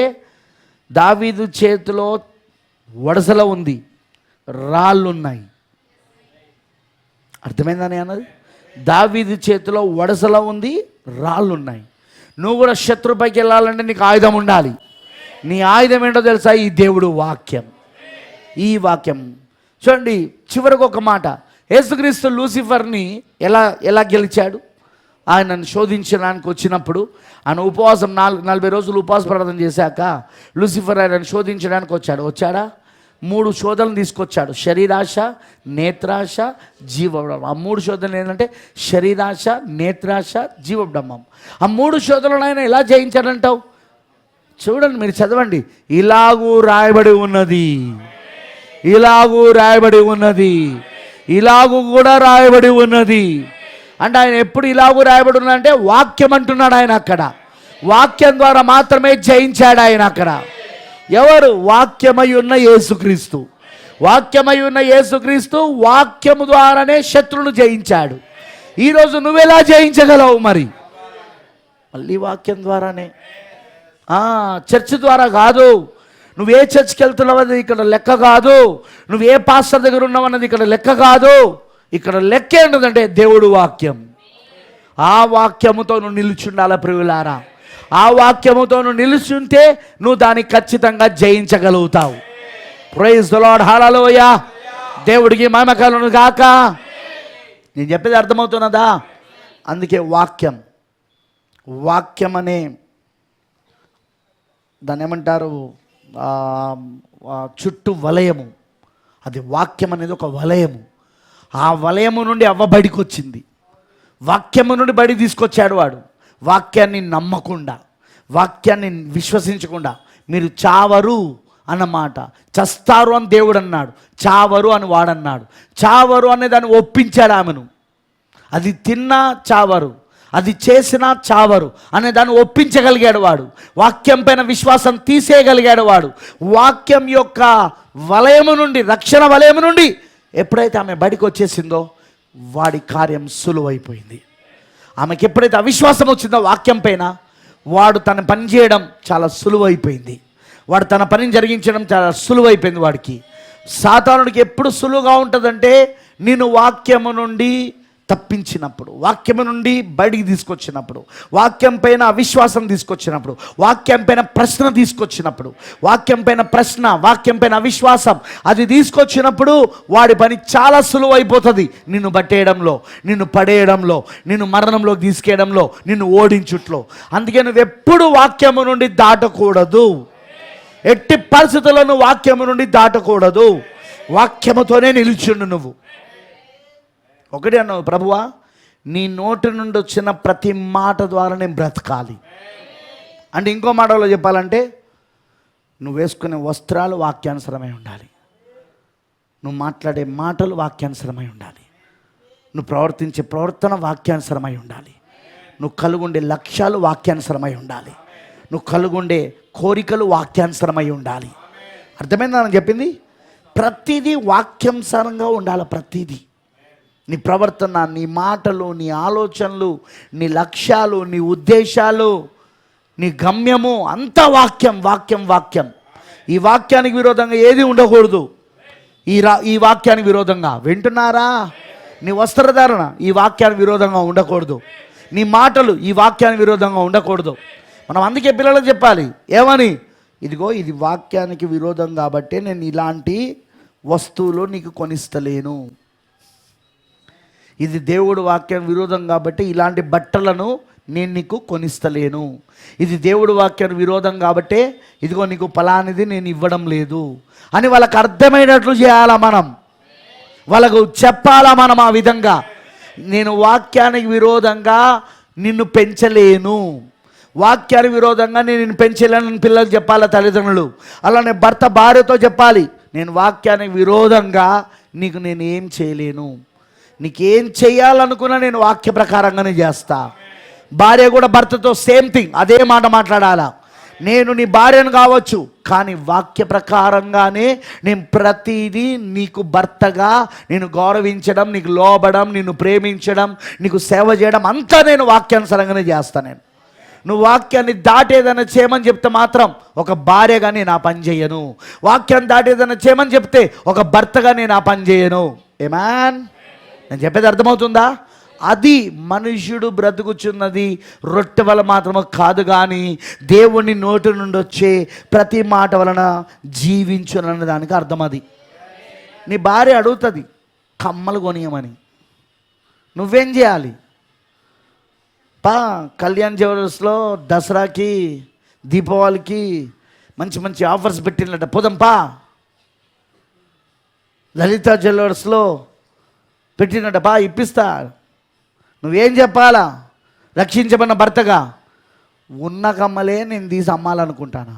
దావీదు చేతిలో వడసల ఉంది, రాళ్ళున్నాయి. అర్థమైందని అన్నది? దావీదు చేతిలో వడసల ఉంది, రాళ్ళున్నాయి. నువ్వు కూడా శత్రుపైకి వెళ్ళాలంటే నీకు ఆయుధం ఉండాలి. నీ ఆయుధం ఏంటో తెలుసా? ఈ దేవుడు వాక్యం. ఈ వాక్యం చూడండి. చివరికి ఒక మాట, యేసుక్రీస్తు లూసిఫర్ని ఎలా ఎలా గెలిచాడు? ఆయనను శోధించడానికి వచ్చినప్పుడు ఆయన ఉపవాసం 40 రోజులు ఉపవాస ప్రార్థన చేశాక లూసిఫర్ ఆయనను శోధించడానికి వచ్చాడా? 3 శోధనలు తీసుకొచ్చాడు. శరీరాశ, నేత్రాశ, జీవబ్రహ్మం. ఆ 3 శోధనలు ఏంటంటే శరీరాశ, నేత్రాశ, జీవబ్రహ్మం. ఆ 3 శోధనలు ఆయన ఎలా జయించాడంటావు? చూడండి, మీరు చదవండి. ఇలాగూ రాయబడి ఉన్నది, ఇలాగూ రాయబడి ఉన్నది, ఇలాగూ కూడా రాయబడి ఉన్నది. అంటే ఆయన ఎప్పుడు ఇలాగూ రాయబడి ఉన్నదంటే వాక్యం అంటున్నాడు ఆయన. అక్కడ వాక్యం ద్వారా మాత్రమే జయించాడు ఆయన. అక్కడ ఎవరు? వాక్యమై ఉన్న యేసుక్రీస్తు. వాక్యమై ఉన్న యేసుక్రీస్తు వాక్యము ద్వారానే శత్రువును జయించాడు. ఈరోజు నువ్వెలా జయించగలవు? మరి మళ్ళీ వాక్యం ద్వారానే. చర్చ్ ద్వారా కాదు. నువ్వే చర్చ్కి వెళ్తున్నావు అన్నది ఇక్కడ లెక్క కాదు. నువ్వే పాస్టర్ దగ్గర ఉన్నావు అన్నది ఇక్కడ లెక్క కాదు. ఇక్కడ లెక్క ఏంటంటే దేవుడు వాక్యం. ఆ వాక్యముతో నువ్వు నిలుచుండాల ప్రియులారా. ఆ వాక్యముతో నువ్వు నిలుచుంటే నువ్వు దాన్ని ఖచ్చితంగా జయించగలుగుతావు. ప్రైజ్ ది లార్డ్, హల్లెలూయా. దేవుడికి మహిమ కలుగును గాక. నేను చెప్పేది అర్థమవుతున్నదా? అందుకే వాక్యం, వాక్యం అనే దాన్ని ఏమంటారు, చుట్టూ వలయము. అది వాక్యం అనేది ఒక వలయము. ఆ వలయము నుండి అవ్వ బయటికి వచ్చింది. వాక్యము నుండి బయటికి తీసుకొచ్చాడు వాడు. వాక్యాన్ని నమ్మకుండా, వాక్యాన్ని విశ్వసించకుండా మీరు చావరు అన్నమాట. చస్తారు అని దేవుడు అన్నాడు, చావరు అని వాడన్నాడు. చావరు అనే దాన్ని ఒప్పించాడు ఆమెను. అది తిన్నా చావరు, అది చేసినా చావరు అనే దాన్ని ఒప్పించగలిగాడు వాడు. వాక్యం పైన విశ్వాసం తీసేయగలిగాడు వాడు. వాక్యం యొక్క వలయము నుండి, రక్షణ వలయము నుండి ఎప్పుడైతే ఆమె బయటికి వచ్చేసిందో వాడి కార్యం సులువైపోయింది. ఆమెకి ఎప్పుడైతే అవిశ్వాసం వచ్చిందో వాక్యం పైన, వాడు తన పని చేయడం చాలా సులువైపోయింది. వాడు తన పనిని జరిగించడం చాలా సులువైపోయింది వాడికి. సాతానుడికి ఎప్పుడు సులువుగా ఉంటుందంటే నేను వాక్యము నుండి తప్పించినప్పుడు, వాక్యము నుండి బయటికి తీసుకొచ్చినప్పుడు, వాక్యం పైన అవిశ్వాసం తీసుకొచ్చినప్పుడు, వాక్యం పైన ప్రశ్న తీసుకొచ్చినప్పుడు, వాక్యం పైన ప్రశ్న, వాక్యం పైన అవిశ్వాసం అది తీసుకొచ్చినప్పుడు వాడి పని చాలా సులువైపోతుంది. నిన్ను పట్టేయడంలో, నిన్ను పడేయడంలో, నిన్ను మరణంలోకి తీసుకెయడంలో, నిన్ను ఓడించుట్లో. అందుకే నువ్వు ఎప్పుడు వాక్యము నుండి దాటకూడదు. ఎట్టి పరిస్థితులను వాక్యము నుండి దాటకూడదు. వాక్యముతోనే నిలిచిండు నువ్వు. ఒకటి అన్నావు, ప్రభువా నీ నోటి నుండి వచ్చిన ప్రతి మాట ద్వారా నేను బ్రతకాలి అంటే, ఇంకో మాటలో చెప్పాలంటే నువ్వు వేసుకునే వస్త్రాలు వాక్యానుసరమై ఉండాలి, నువ్వు మాట్లాడే మాటలు వాక్యానుసరమై ఉండాలి, నువ్వు ప్రవర్తించే ప్రవర్తన వాక్యానుసరమై ఉండాలి, నువ్వు కలుగుండే లక్ష్యాలు వాక్యానుసరమై ఉండాలి, నువ్వు కలుగుండే కోరికలు వాక్యానుసరమై ఉండాలి. అర్థమైందని చెప్పింది. ప్రతిదీ వాక్యానుసారంగా ఉండాలి. ప్రతిదీ నీ ప్రవర్తన, నీ మాటలు, నీ ఆలోచనలు, నీ లక్ష్యాలు, నీ ఉద్దేశాలు, నీ గమ్యము అంతా వాక్యం, వాక్యం, వాక్యం. ఈ వాక్యానికి విరోధంగా ఏది ఉండకూడదు. ఈ వాక్యానికి విరోధంగా వింటున్నారా? నీ వస్త్రధారణ ఈ వాక్యానికి విరోధంగా ఉండకూడదు. నీ మాటలు ఈ వాక్యానికి విరోధంగా ఉండకూడదు. మనం అందుకే పిల్లలకు చెప్పాలి ఏమని, ఇదిగో ఇది వాక్యానికి విరోధం కాబట్టి నేను ఇలాంటి వస్తువులు నీకు కొనిస్తలేను. ఇది దేవుడు వాక్యం విరోధం కాబట్టి ఇలాంటి బట్టలను నేను నీకు కొనిస్తలేను. ఇది దేవుడు వాక్యం విరోధం కాబట్టి ఇదిగో నీకు ఫలానిది నేను ఇవ్వడం లేదు అని వాళ్ళకు అర్థమైనట్లు చేయాలా మనం, వాళ్ళకు చెప్పాలా మనం. ఆ విధంగా నేను వాక్యానికి విరోధంగా నిన్ను పెంచలేను, వాక్యానికి విరోధంగా నేను నిన్ను పెంచలేనని పిల్లలు చెప్పాలా తల్లిదండ్రులు. అలానే భర్త భార్యతో చెప్పాలి, నేను వాక్యానికి విరోధంగా నీకు నేను ఏం చేయలేను, నీకేం చేయాలనుకున్నా నేను వాక్య ప్రకారంగానే చేస్తా. భార్య కూడా భర్తతో సేమ్ థింగ్, అదే మాట మాట్లాడాలా. నేను నీ భార్యను కావచ్చు, కానీ వాక్య ప్రకారంగానే నేను ప్రతిదీ నీకు భర్తగా నేను గౌరవించడం, నీకు లోబడం, నిన్ను ప్రేమించడం, నీకు సేవ చేయడం అంతా నేను వాక్యానుసారంగానే చేస్తాను. నేను నువ్వు వాక్యాన్ని దాటేదైనా చేయమని చెప్తే మాత్రం ఒక భార్యగా నేను ఆ పని చేయను. వాక్యాన్ని దాటేదైనా చేయమని చెప్తే ఒక భర్తగా నేను ఆ పని చేయను. ఏమాన్, నేను చెప్పేది అర్థమవుతుందా? అది మనుష్యుడు బ్రతుకుచున్నది రొట్టె వల్ల మాత్రమే కాదు, కానీ దేవుని నోటి నుండి వచ్చే ప్రతి మాట వలన జీవించునన్న దానికి అర్థం అది. నీ భార్య అడుగుతుంది, కమ్మలు కొనియమని. నువ్వేం చేయాలి? కళ్యాణ్ జ్యువెలర్స్లో దసరాకి దీపావళికి మంచి మంచి ఆఫర్స్ పెట్టినట్ట, పోదంపా. లలిత జ్యువెలర్స్లో పెట్టినట్ట, ఇప్పిస్తా. నువ్వేం చెప్పాలా? రక్షించబడిన భర్తగా ఉన్న కమ్మలే నేను తీసి అమ్మాలనుకుంటానా?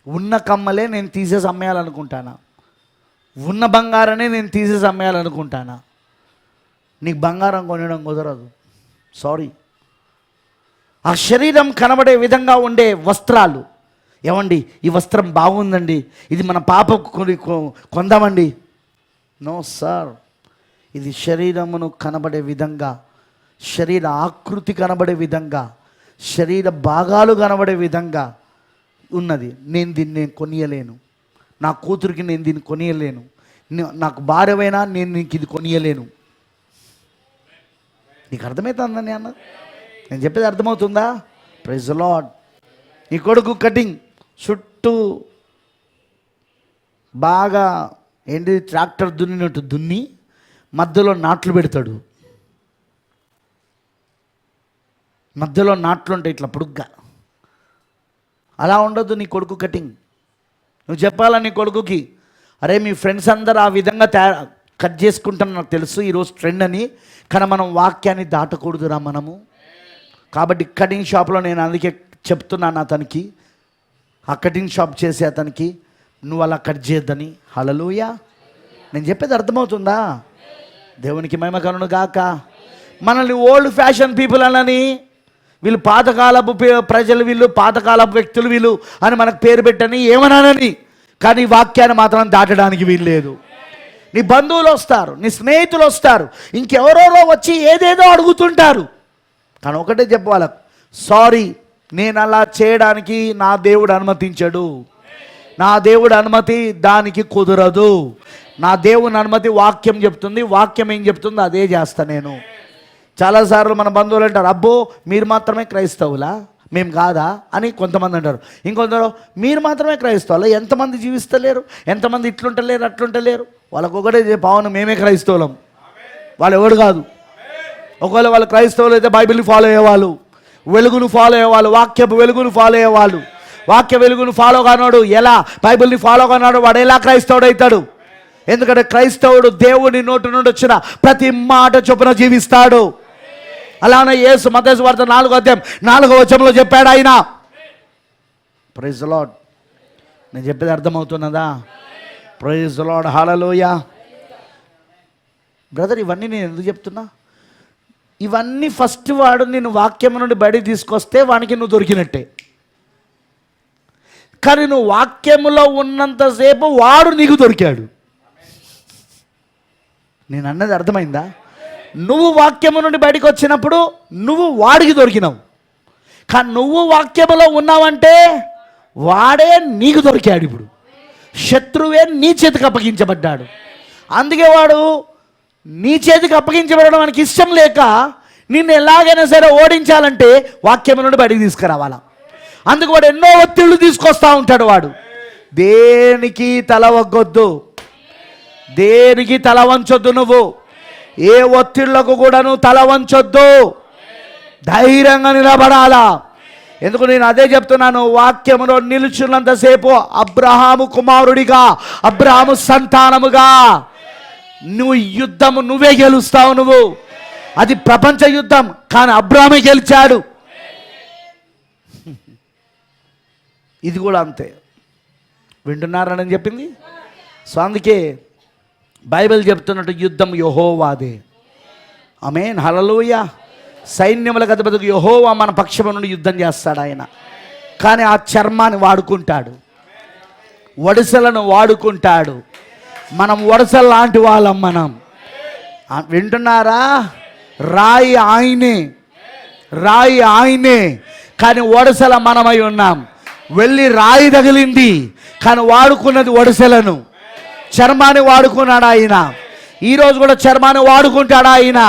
ఉన్న కమ్మలే నేను తీసేసి అమ్మేయాలనుకుంటానా? ఉన్న బంగారనే నేను తీసేసి అమ్మేయాలనుకుంటానా? నీకు బంగారం కొనడం కుదరదు. సారీ. ఆ శరీరం కనబడే విధంగా ఉండే వస్త్రాలు, ఏమండి ఈ వస్త్రం బాగుందండి, ఇది మన పాపకు కొందామండి. నో సార్, ఇది శరీరమును కనబడే విధంగా, శరీర ఆకృతి కనబడే విధంగా, శరీర భాగాలు కనబడే విధంగా ఉన్నది. నేను దీన్ని కొనియలేను. నా కూతురికి నేను దీన్ని కొనియలేను. నాకు భార్యవైనా నేను నీకు ఇది కొనియలేను. నీకు అర్థమవుతుందని అన్న నేను చెప్పేది అర్థమవుతుందా? Praise the Lord. నీ కొడుకు కటింగ్ చుట్టూ బాగా ఏంటి ట్రాక్టర్ దున్నినట్టు దున్ని మధ్యలో నాట్లు పెడతాడు. మధ్యలో నాట్లు ఉంటాయి ఇట్లా పొడుగ్గా. అలా ఉండొద్దు నీ కొడుకు కటింగ్. నువ్వు చెప్పాలా నీ కొడుకుకి, అరే మీ ఫ్రెండ్స్ అందరూ ఆ విధంగా కట్ చేసుకుంటాను, నాకు తెలుసు ఈరోజు ట్రెండ్ అని, కానీ మనం వాక్యాన్ని దాటకూడదురా మనము. కాబట్టి కటింగ్ షాప్లో నేను అందుకే చెప్తున్నాను అతనికి, ఆ కటింగ్ షాప్ చేసే అతనికి, నువ్వు అలా కట్ చేయొద్దని. హల్లెలూయా. నేను చెప్పేది అర్థమవుతుందా? దేవునికి మహిమ కలుగును గాక. మనల్ని ఓల్డ్ ఫ్యాషన్ పీపుల్ అనని, వీళ్ళు పాతకాలపు ప్రజలు, వీళ్ళు పాతకాలపు వ్యక్తులు వీళ్ళు అని మనకు పేరు పెట్టని ఏమనానని, కానీ వాక్యాన్ని మాత్రం దాటడానికి వీల్లేదు. నీ బంధువులు వస్తారు, నీ స్నేహితులు వస్తారు, ఇంకెవరెవరో వచ్చి ఏదేదో అడుగుతుంటారు. కానీ ఒకటే చెప్పాలి, సారీ, నేను అలా చేయడానికి నా దేవుడు అనుమతించడు. నా దేవుడు అనుమతి దానికి కుదరదు. నా దేవుని అనుమతి వాక్యం చెప్తుంది. వాక్యం ఏం చెప్తుందో అదే చేస్తా నేను. చాలాసార్లు మన బంధువులు అంటారు, అబ్బో మీరు మాత్రమే క్రైస్తవులా, మేము కాదా అని కొంతమంది అంటారు. ఇంకొందరు మీరు మాత్రమే క్రైస్తవులా, ఎంతమంది జీవిస్తలేరు, ఎంతమంది ఇట్లుంటలేరు అట్లుంటలేరు. వాళ్ళకు ఒకటే పావన, మేమే క్రైస్తవులం, వాళ్ళు ఎవడు కాదు. ఒకవేళ వాళ్ళు క్రైస్తవులు అయితే బైబిల్ని ఫాలో అయ్యేవాళ్ళు, వెలుగును ఫాలో అయ్యేవాళ్ళు, వాక్యపు వెలుగును ఫాలో అయ్యేవాళ్ళు. వాక్య వెలుగును ఫాలో కానాడు, ఎలా బైబిల్ని ఫాలో కానాడు, వాడు ఎలా క్రైస్తవుడు అవుతాడు? ఎందుకంటే క్రైస్తవుడు దేవుని నోటి నుండి వచ్చిన ప్రతి మాట చొప్పున జీవిస్తాడు. అలానే యేసు మత్తయి సువార్త 4:4 చెప్పాడు ఆయన. Praise the Lord. నేను చెప్పేది అర్థమవుతున్నదా? Praise the Lord. Hallelujah. Brother, ఇవన్నీ నేను ఎందుకు చెప్తున్నా? ఇవన్నీ ఫస్ట్ వాడు నేను వాక్యం నుండి బయటికి తీసుకొస్తే వానికి నువ్వు దొరికినట్టే. కానీ నువ్వు వాక్యములో ఉన్నంతసేపు వాడు నీకు దొరికాడు. నేను అన్నది అర్థమైందా? నువ్వు వాక్యము నుండి బయటకు వచ్చినప్పుడు నువ్వు వాడికి దొరికినావు. కానీ నువ్వు వాక్యములో ఉన్నావంటే వాడే నీకు దొరికాడు. ఇప్పుడు శత్రువే నీ చేతికి అప్పగించబడ్డాడు. అందుకే వాడు నీ చేతికి అప్పగించబడడం మనకి ఇష్టం లేక నిన్ను ఎలాగైనా సరే ఓడించాలంటే వాక్యము నుండి బయటికి తీసుకురావాలా. అందుకు వాడు ఎన్నో ఒత్తిళ్లు తీసుకొస్తూ ఉంటాడు. వాడు దేనికి తల వగ్గొద్దు, దేనికి తల వంచొద్దు. నువ్వు ఏ ఒత్తిళ్లకు కూడా నువ్వు తల వంచొద్దు, ధైర్యంగా నిలబడాలా. ఎందుకు నేను అదే చెప్తున్నాను, వాక్యములో నిలుచున్నంతసేపు అబ్రహాము కుమారుడిగా, అబ్రహాము సంతానముగా నువ్వు యుద్ధము నువ్వే గెలుస్తావు. నువ్వు అది ప్రపంచ యుద్ధం, కానీ అబ్రహామే గెలిచాడు. ఇది కూడా అంతే. వింటున్నారని చెప్పింది. సో అందుకే బైబిల్ చెప్తున్నట్టు యుద్ధం యెహోవాదే. ఆమేన్. హల్లెలూయా. సైన్యములకు అధిపతి యెహోవా మన పక్షము నుండి యుద్ధం చేస్తాడు ఆయన. కానీ ఆ చర్మాన్ని వాడుకుంటాడు, వడిసెలను వాడుకుంటాడు. మనం వడిసెల లాంటి వాళ్ళం మనం. వింటున్నారా? రాయి ఆయనే, రాయి ఆయనే, కానీ వడిసెల మనమై ఉన్నాం. వెళ్ళి రాయి తగిలింది, కానీ వాడుకున్నది వడిసెలను, చర్మాన్ని వాడుకున్నాడు ఆయన. ఈరోజు కూడా చర్మాన్ని వాడుకుంటాడు ఆయన.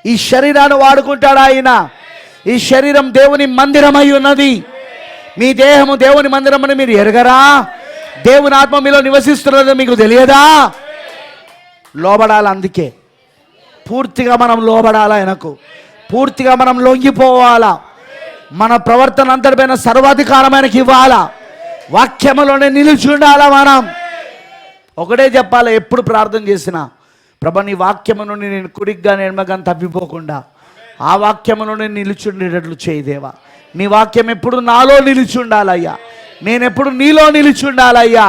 ఈ శరీరాన్ని వాడుకుంటాడు ఆయన. ఈ శరీరం దేవుని మందిరమై ఉన్నది. మీ దేహము దేవుని మందిరమని మీరు ఎరగరా? దేవుని ఆత్మ మీలో నివసిస్తున్నది మీకు తెలియదా? లోబడాలి. అందుకే పూర్తిగా మనం లోబడాలా, ఆయనకు పూర్తిగా మనం లొంగిపోవాలా. మన ప్రవర్తన అంతటిపైన సర్వాధికారం ఆయనకి ఇవ్వాలా. వాక్యములోనే నిలిచి ఉండాలా. మనం ఒకటే చెప్పాలి, ఎప్పుడు ప్రార్థన చేసినా, ప్రభా నీ వాక్యము నుండి నేను కుడిగ్గా ఎడమగాని తప్పిపోకుండా ఆ వాక్యములోనే నిలిచి ఉండేటట్లు చేయదేవా. నీ వాక్యం ఎప్పుడు నాలో నిలిచి ఉండాలయ్యా. నేను ఎప్పుడు నీలో నిలిచి ఉండాలయ్యా.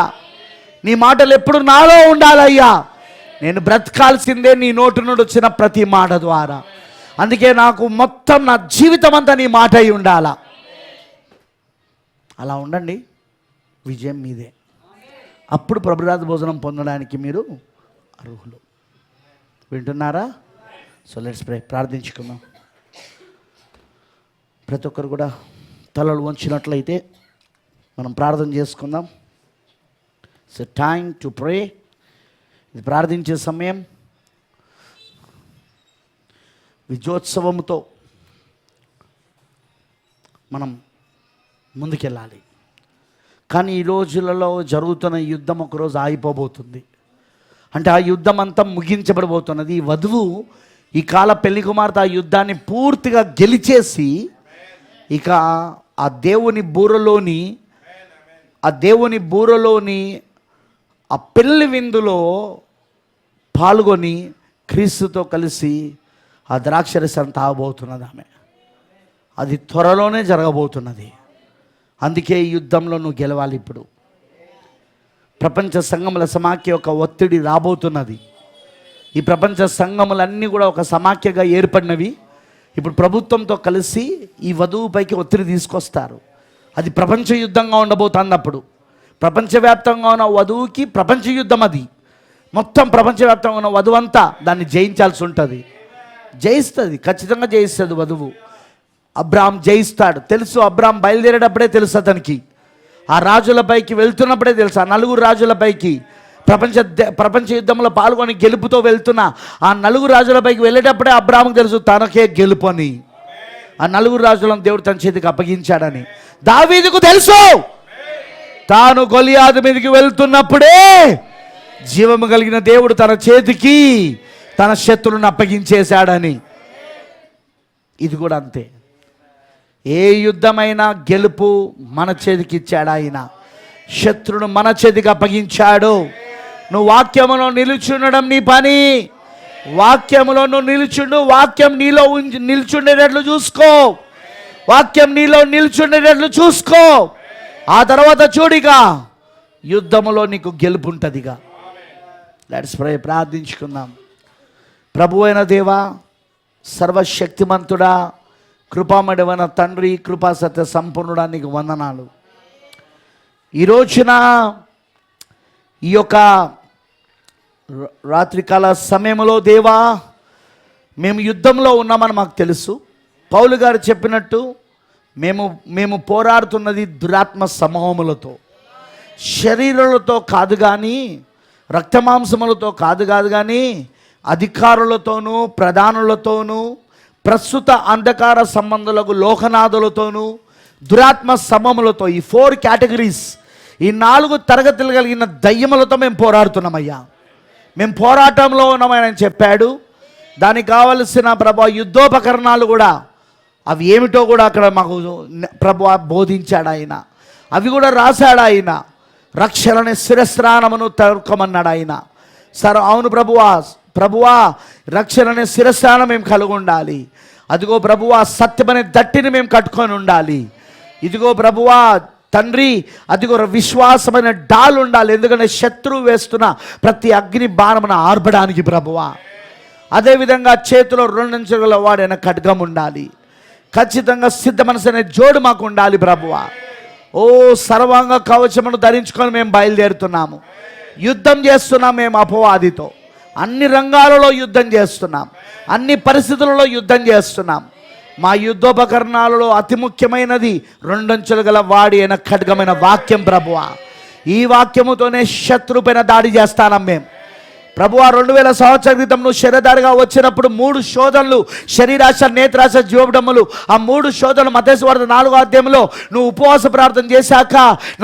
నీ మాటలు ఎప్పుడు నాలో ఉండాలయ్యా. నేను బ్రతకాల్సిందే నీ నోటి నుండి వచ్చిన ప్రతి మాట ద్వారా. అందుకే నాకు మొత్తం నా జీవితం అంతా నీ మాట అయి ఉండాలా. అలా ఉండండి, విజయం మీదే. అప్పుడు ప్రభురాత్రి భోజనం పొందడానికి మీరు అర్హులు. వింటున్నారా? So let's pray. ప్రార్థించుకుందాం. ప్రతి ఒక్కరు కూడా తలలు వంచినట్లయితే మనం ప్రార్థన చేసుకుందాం. It's time to pray. ఇది ప్రార్థించే సమయం. విజయోత్సవంతో మనం ముందుకెళ్ళాలి. కానీ ఈ రోజులలో జరుగుతున్న యుద్ధం ఒకరోజు ఆగిపోబోతుంది. అంటే ఆ యుద్ధం అంతా ముగించబడబోతున్నది. ఈ వధువు, ఈ కాల పెళ్లి కుమార్తె ఆ యుద్ధాన్ని పూర్తిగా గెలిచేసి ఇక ఆ దేవుని బూరలోని ఆ పెళ్లి విందులో పాల్గొని క్రీస్తుతో కలిసి ఆ ద్రాక్షరసం తాగబోతున్నది ఆమె. అది త్వరలోనే జరగబోతున్నది. అందుకే ఈ యుద్ధంలో నువ్వు గెలవాలి. ఇప్పుడు ప్రపంచ సంఘముల సమాఖ్య యొక్క ఒత్తిడి రాబోతున్నది. ఈ ప్రపంచ సంఘములన్నీ కూడా ఒక సమాఖ్యగా ఏర్పడినవి. ఇప్పుడు ప్రభుత్వంతో కలిసి ఈ వధువుపైకి ఒత్తిడి తీసుకొస్తారు. అది ప్రపంచ యుద్ధంగా ఉండబోతుంది. అప్పుడు ప్రపంచవ్యాప్తంగా ఉన్న వధువుకి ప్రపంచ యుద్ధం. అది మొత్తం ప్రపంచవ్యాప్తంగా ఉన్న వధువు అంతా దాన్ని జయించాల్సి ఉంటుంది. జయిస్తుంది, ఖచ్చితంగా జయిస్తుంది వధువు. అబ్రాహాం జయిస్తాడు తెలుసు. అబ్రాహాం బయలుదేరేటప్పుడే తెలుసు అతనికి. ఆ రాజులపైకి వెళ్తున్నప్పుడే తెలుసు. ఆ నలుగురు రాజులపైకి ప్రపంచ యుద్ధంలో పాల్గొని గెలుపుతో వెళ్తున్న ఆ నలుగురు రాజులపైకి వెళ్ళేటప్పుడే అబ్రాహాంకు తెలుసు తనకే గెలుపు అని. ఆ నలుగురు రాజులను దేవుడు తన చేతికి అప్పగించాడని దావీదుకు తెలుసు. తాను గొలియాతు మీదకి వెళ్తున్నప్పుడే జీవము కలిగిన దేవుడు తన చేతికి తన శత్రువులను అప్పగించేశాడని. ఇది కూడా అంతే. ఏ యుద్ధమైనా గెలుపు మన చేతికి ఇచ్చాడు ఆయన. శత్రువును మన చేతికి అప్పగించాడు. నువ్వు వాక్యములో నిలుచుండడం నీ పని. వాక్యములో నువ్వు నిలుచుండు. వాక్యం నీలో నిల్చుండేటట్లు చూసుకో. వాక్యం నీలో నిల్చుండేటట్లు చూసుకో. ఆ తర్వాత చూడిగా యుద్ధములో నీకు గెలుపు ఉంటుందిగా. Let's pray. ప్రార్థించుకుందాం. ప్రభు అయిన దేవా, సర్వశక్తిమంతుడా, కృపామడివైన తండ్రి, కృపా సత్య సంపూర్ణుడా, నీకు వందనాలు. ఈ రోజున ఈ యొక్క రాత్రికాల సమయంలో దేవా, మేము యుద్ధంలో ఉన్నామని మాకు తెలుసు. పౌలు గారు చెప్పినట్టు మేము పోరాడుతున్నది దురాత్మ సమూహములతో, శరీరాలతో కాదు కానీ, రక్తమాంసములతో కాదు కానీ అధికారులతోనూ ప్రధానులతోనూ ప్రస్తుత అంధకార సంబంధులకు లోకనాథులతోనూ దురాత్మ సమూహములతో, ఈ 4 కేటగిరీస్, ఈ 4 తరగతులు కలిగిన దయ్యములతో మేము పోరాడుతున్నామయ్యా. మేము పోరాటంలో ఉన్నామని ఆయన చెప్పాడు. దానికి కావలసిన ప్రభు యుద్ధోపకరణాలు కూడా అవి ఏమిటో కూడా అక్కడ మాకు ప్రభు బోధించాడు ఆయన. అవి కూడా రాశాడు ఆయన. రక్షణని శిరస్త్రానమును తరుకమన్నాడు ఆయన. అవును ప్రభువా రక్షణనే శిరస్త్రానం మేము కలిగి ఉండాలి. అదిగో ప్రభువా సత్యమనే దట్టిని మేము కట్టుకొని ఉండాలి. ఇదిగో ప్రభువా తండ్రి, అదిగో విశ్వాసమైన డాలు ఉండాలి. ఎందుకంటే శత్రువు వేస్తున్న ప్రతి అగ్ని బాణమును ఆర్పడానికి ప్రభువా. అదేవిధంగా చేతిలో 2 అంచుల వాడైన ఖడ్గం ఉండాలి. ఖచ్చితంగా సిద్ధ మనసు అనే జోడు మాకు ఉండాలి ప్రభువా. ఓ సర్వాంగ కవచమును ధరించుకొని మేము బయలుదేరుతున్నాము. యుద్ధం చేస్తున్నాం మేము అపవాదితో. అన్ని రంగాలలో యుద్ధం చేస్తున్నాం. అన్ని పరిస్థితులలో యుద్ధం చేస్తున్నాం. మా యుద్ధోపకరణాలలో అతి ముఖ్యమైనది 2 అంచులు గల వాడి అయిన ఖడ్గమైన వాక్యం ప్రభువా. ఈ వాక్యముతోనే శత్రుపైన దాడి చేస్తానం మేము. ప్రభువా 2000 సంవత్సరాల క్రితం నువ్వు శరీరధారిగా వచ్చినప్పుడు 3 శోధనలు, శరీరాశ, నేత్రాశ, జీవడములు, ఆ 3 శోధనలు మత్తయి వార్త 4వ అధ్యాయంలో నువ్వు ఉపవాస ప్రార్థన చేశాక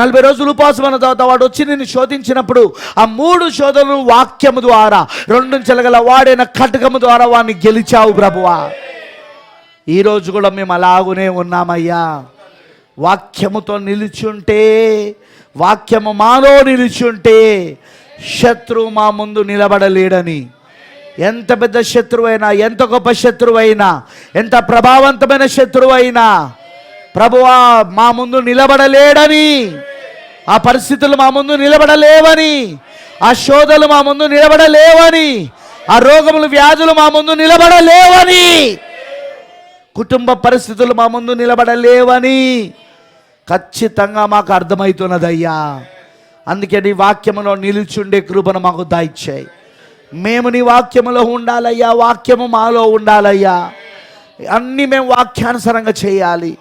40 రోజులు ఉపవాసం అన్న తర్వాత వాడు వచ్చి నిన్ను శోధించినప్పుడు ఆ 3 శోధనలు వాక్యము ద్వారా, 2 చెలగల వాడైన ఖడ్గము ద్వారా వాడిని గెలిచావు ప్రభువా. ఈరోజు కూడా మేము అలాగునే ఉన్నామయ్యా. వాక్యముతో నిలిచుంటే, వాక్యము మాలో నిలిచుంటే శత్రువు మా ముందు నిలబడలేడని. ఎంత పెద్ద శత్రువైనా, ఎంత గొప్ప శత్రువైనా, ఎంత ప్రభావవంతమైన శత్రువైనా ప్రభువా మా ముందు నిలబడలేడని, ఆ పరిస్థితులు మా ముందు నిలబడలేవని, ఆ శోధనలు మా ముందు నిలబడలేవని, ఆ రోగములు, వ్యాధులు మా ముందు నిలబడలేవని, కుటుంబ పరిస్థితులు మా ముందు నిలబడలేవని ఖచ్చితంగా మాకు అర్థమవుతున్నదయ్యా. అందుకే నీ వాక్యములో నిలుచుండే కృపను మాకు దయచేయి. మేము నీ వాక్యములో ఉండాలయ్యా, వాక్యము మాలో ఉండాలయ్యా. అన్నీ మేము వాక్యానుసారంగా చేయాలి.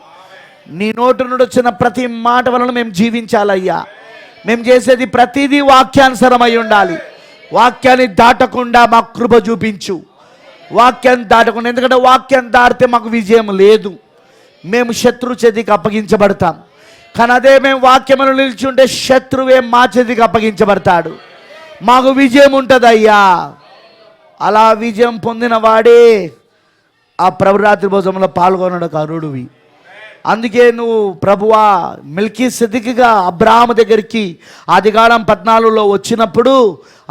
నీ నోటి నుండి వచ్చిన ప్రతి మాట వలన మేము జీవించాలయ్యా. మేము చేసేది ప్రతిదీ వాక్యానుసారమై ఉండాలి. వాక్యాన్ని దాటకుండా మాకు కృప చూపించు. వాక్యాన్ని దాటకుండా, ఎందుకంటే వాక్యాన్ని దాటితే మాకు విజయం లేదు. మేము శత్రు చేతికి అప్పగించబడతాం. కానీ అదే మేము వాక్యములు నిలిచుంటే శత్రువే మా చేతికి అప్పగించబడతాడు. మాకు విజయం ఉంటుందయ్యా. అలా విజయం పొందిన వాడే ఆ ప్రభురాత్రి భోజనంలో పాల్గొనడం అరుడివి. అందుకే నువ్వు ప్రభువా మెల్కీసెదెకుగా అబ్రహాము దగ్గరికి ఆదికాండం 14లో వచ్చినప్పుడు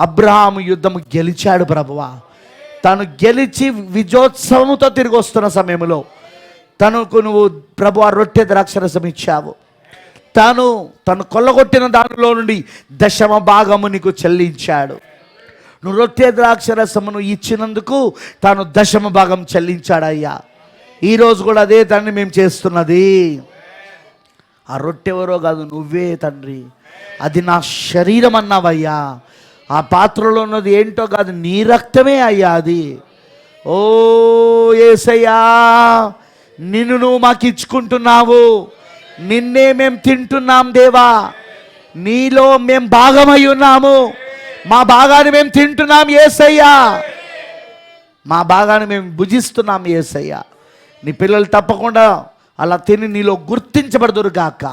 అబ్రహాము యుద్ధము గెలిచాడు ప్రభువా. తను గెలిచి విజయోత్సవముతో తిరిగి వస్తున్న సమయంలో తనకు నువ్వు ప్రభువా రొట్టె ద్రాక్షరసం ఇచ్చావు. తను కొల్లగొట్టిన దానిలో నుండి 10వ భాగము నీకు చెల్లించాడు. నువ్వు రొట్టె ద్రాక్షరసమును ఇచ్చినందుకు తాను 10వ భాగం చెల్లించాడయ్యా. ఈరోజు కూడా అదే తండ్రి మేము చేస్తున్నది. ఆ రొట్టె ఎవరో కాదు, నువ్వే తండ్రి. అది నా శరీరం అన్నావయ్యా. ఆ పాత్రలో ఉన్నది ఏంటో కాదు, నీ రక్తమే అయ్యా అది. ఓ యేసయ్యా, నిన్ను నువ్వు మాకు ఇచ్చుకుంటున్నావు. నిన్నే మేము తింటున్నాం దేవా. నీలో మేము భాగమై ఉన్నాము. మా భాగాన్ని మేము తింటున్నాం యేసయ్యా. మా భాగాన్ని మేము భుజిస్తున్నాం యేసయ్యా. నీ పిల్లలు తప్పకుండా అలా తిని నీలో గుర్తించబడదురు గాక.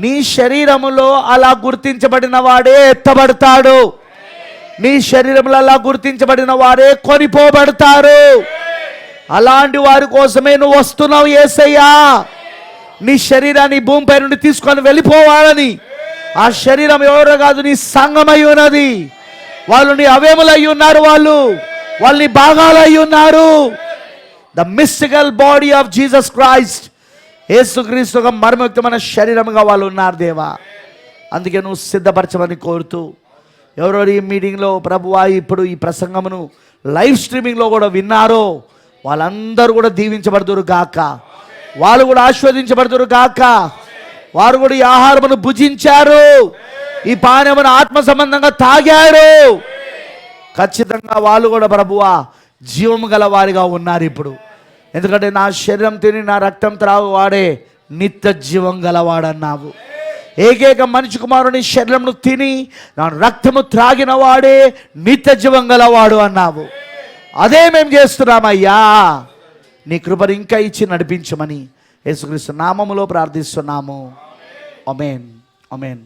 నీ శరీరములో అలా గుర్తించబడిన వాడే ఎత్తబడతాడు. నీ శరీరంలో అలా గుర్తించబడిన వారే కొనిపోబడతారు. అలాంటి వారి కోసమే నువ్వు వస్తున్నావు యేసయ్యా. నీ శరీరాన్ని భూమిపై నుండి తీసుకొని వెళ్ళిపోవాలని. ఆ శరీరం ఎవరో కాదు, నీ సంఘమై ఉన్నది. వాళ్ళు నీ అవయములై ఉన్నారు. వాళ్ళు నీ భాగాలై ఉన్నారు. The mystical body of Jesus Christ, యేసుక్రీస్తుగా మర్మయుక్తమైన శరీరంగా వాళ్ళు ఉన్నారు దేవా. అందుకే నువ్వు సిద్ధపరచమని కోరుతూ, ఎవరెవరు ఈ మీటింగ్లో ప్రభువా ఇప్పుడు ఈ ప్రసంగమును లైవ్ స్ట్రీమింగ్లో కూడా విన్నారో వాళ్ళందరూ కూడా దీవించబడుదురు గాక. వాళ్ళు కూడా ఆశీర్వదించబడుదురు గాక. వారు కూడా ఈ ఆహారమును భుజించారు, ఈ పానీయమును ఆత్మ సంబంధంగా తాగారు. ఖచ్చితంగా వాళ్ళు కూడా ప్రభువా జీవము గల వారిగా ఉన్నారు ఇప్పుడు. ఎందుకంటే నా శరీరం తిని నా రక్తం త్రాగు వాడే నిత్య జీవం గలవాడన్నావు. ఏకైక మనిషి కుమారుని శరీరమును తిని నా రక్తము త్రాగిన వాడే నిత్య జీవం గలవాడు అన్నావు. అదే మేము చేస్తున్నామయ్యా. నీ కృపను ఇంకా ఇచ్చి నడిపించమని యేసుక్రీస్తు నామములో ప్రార్థిస్తున్నాము. ఆమేన్, ఆమేన్.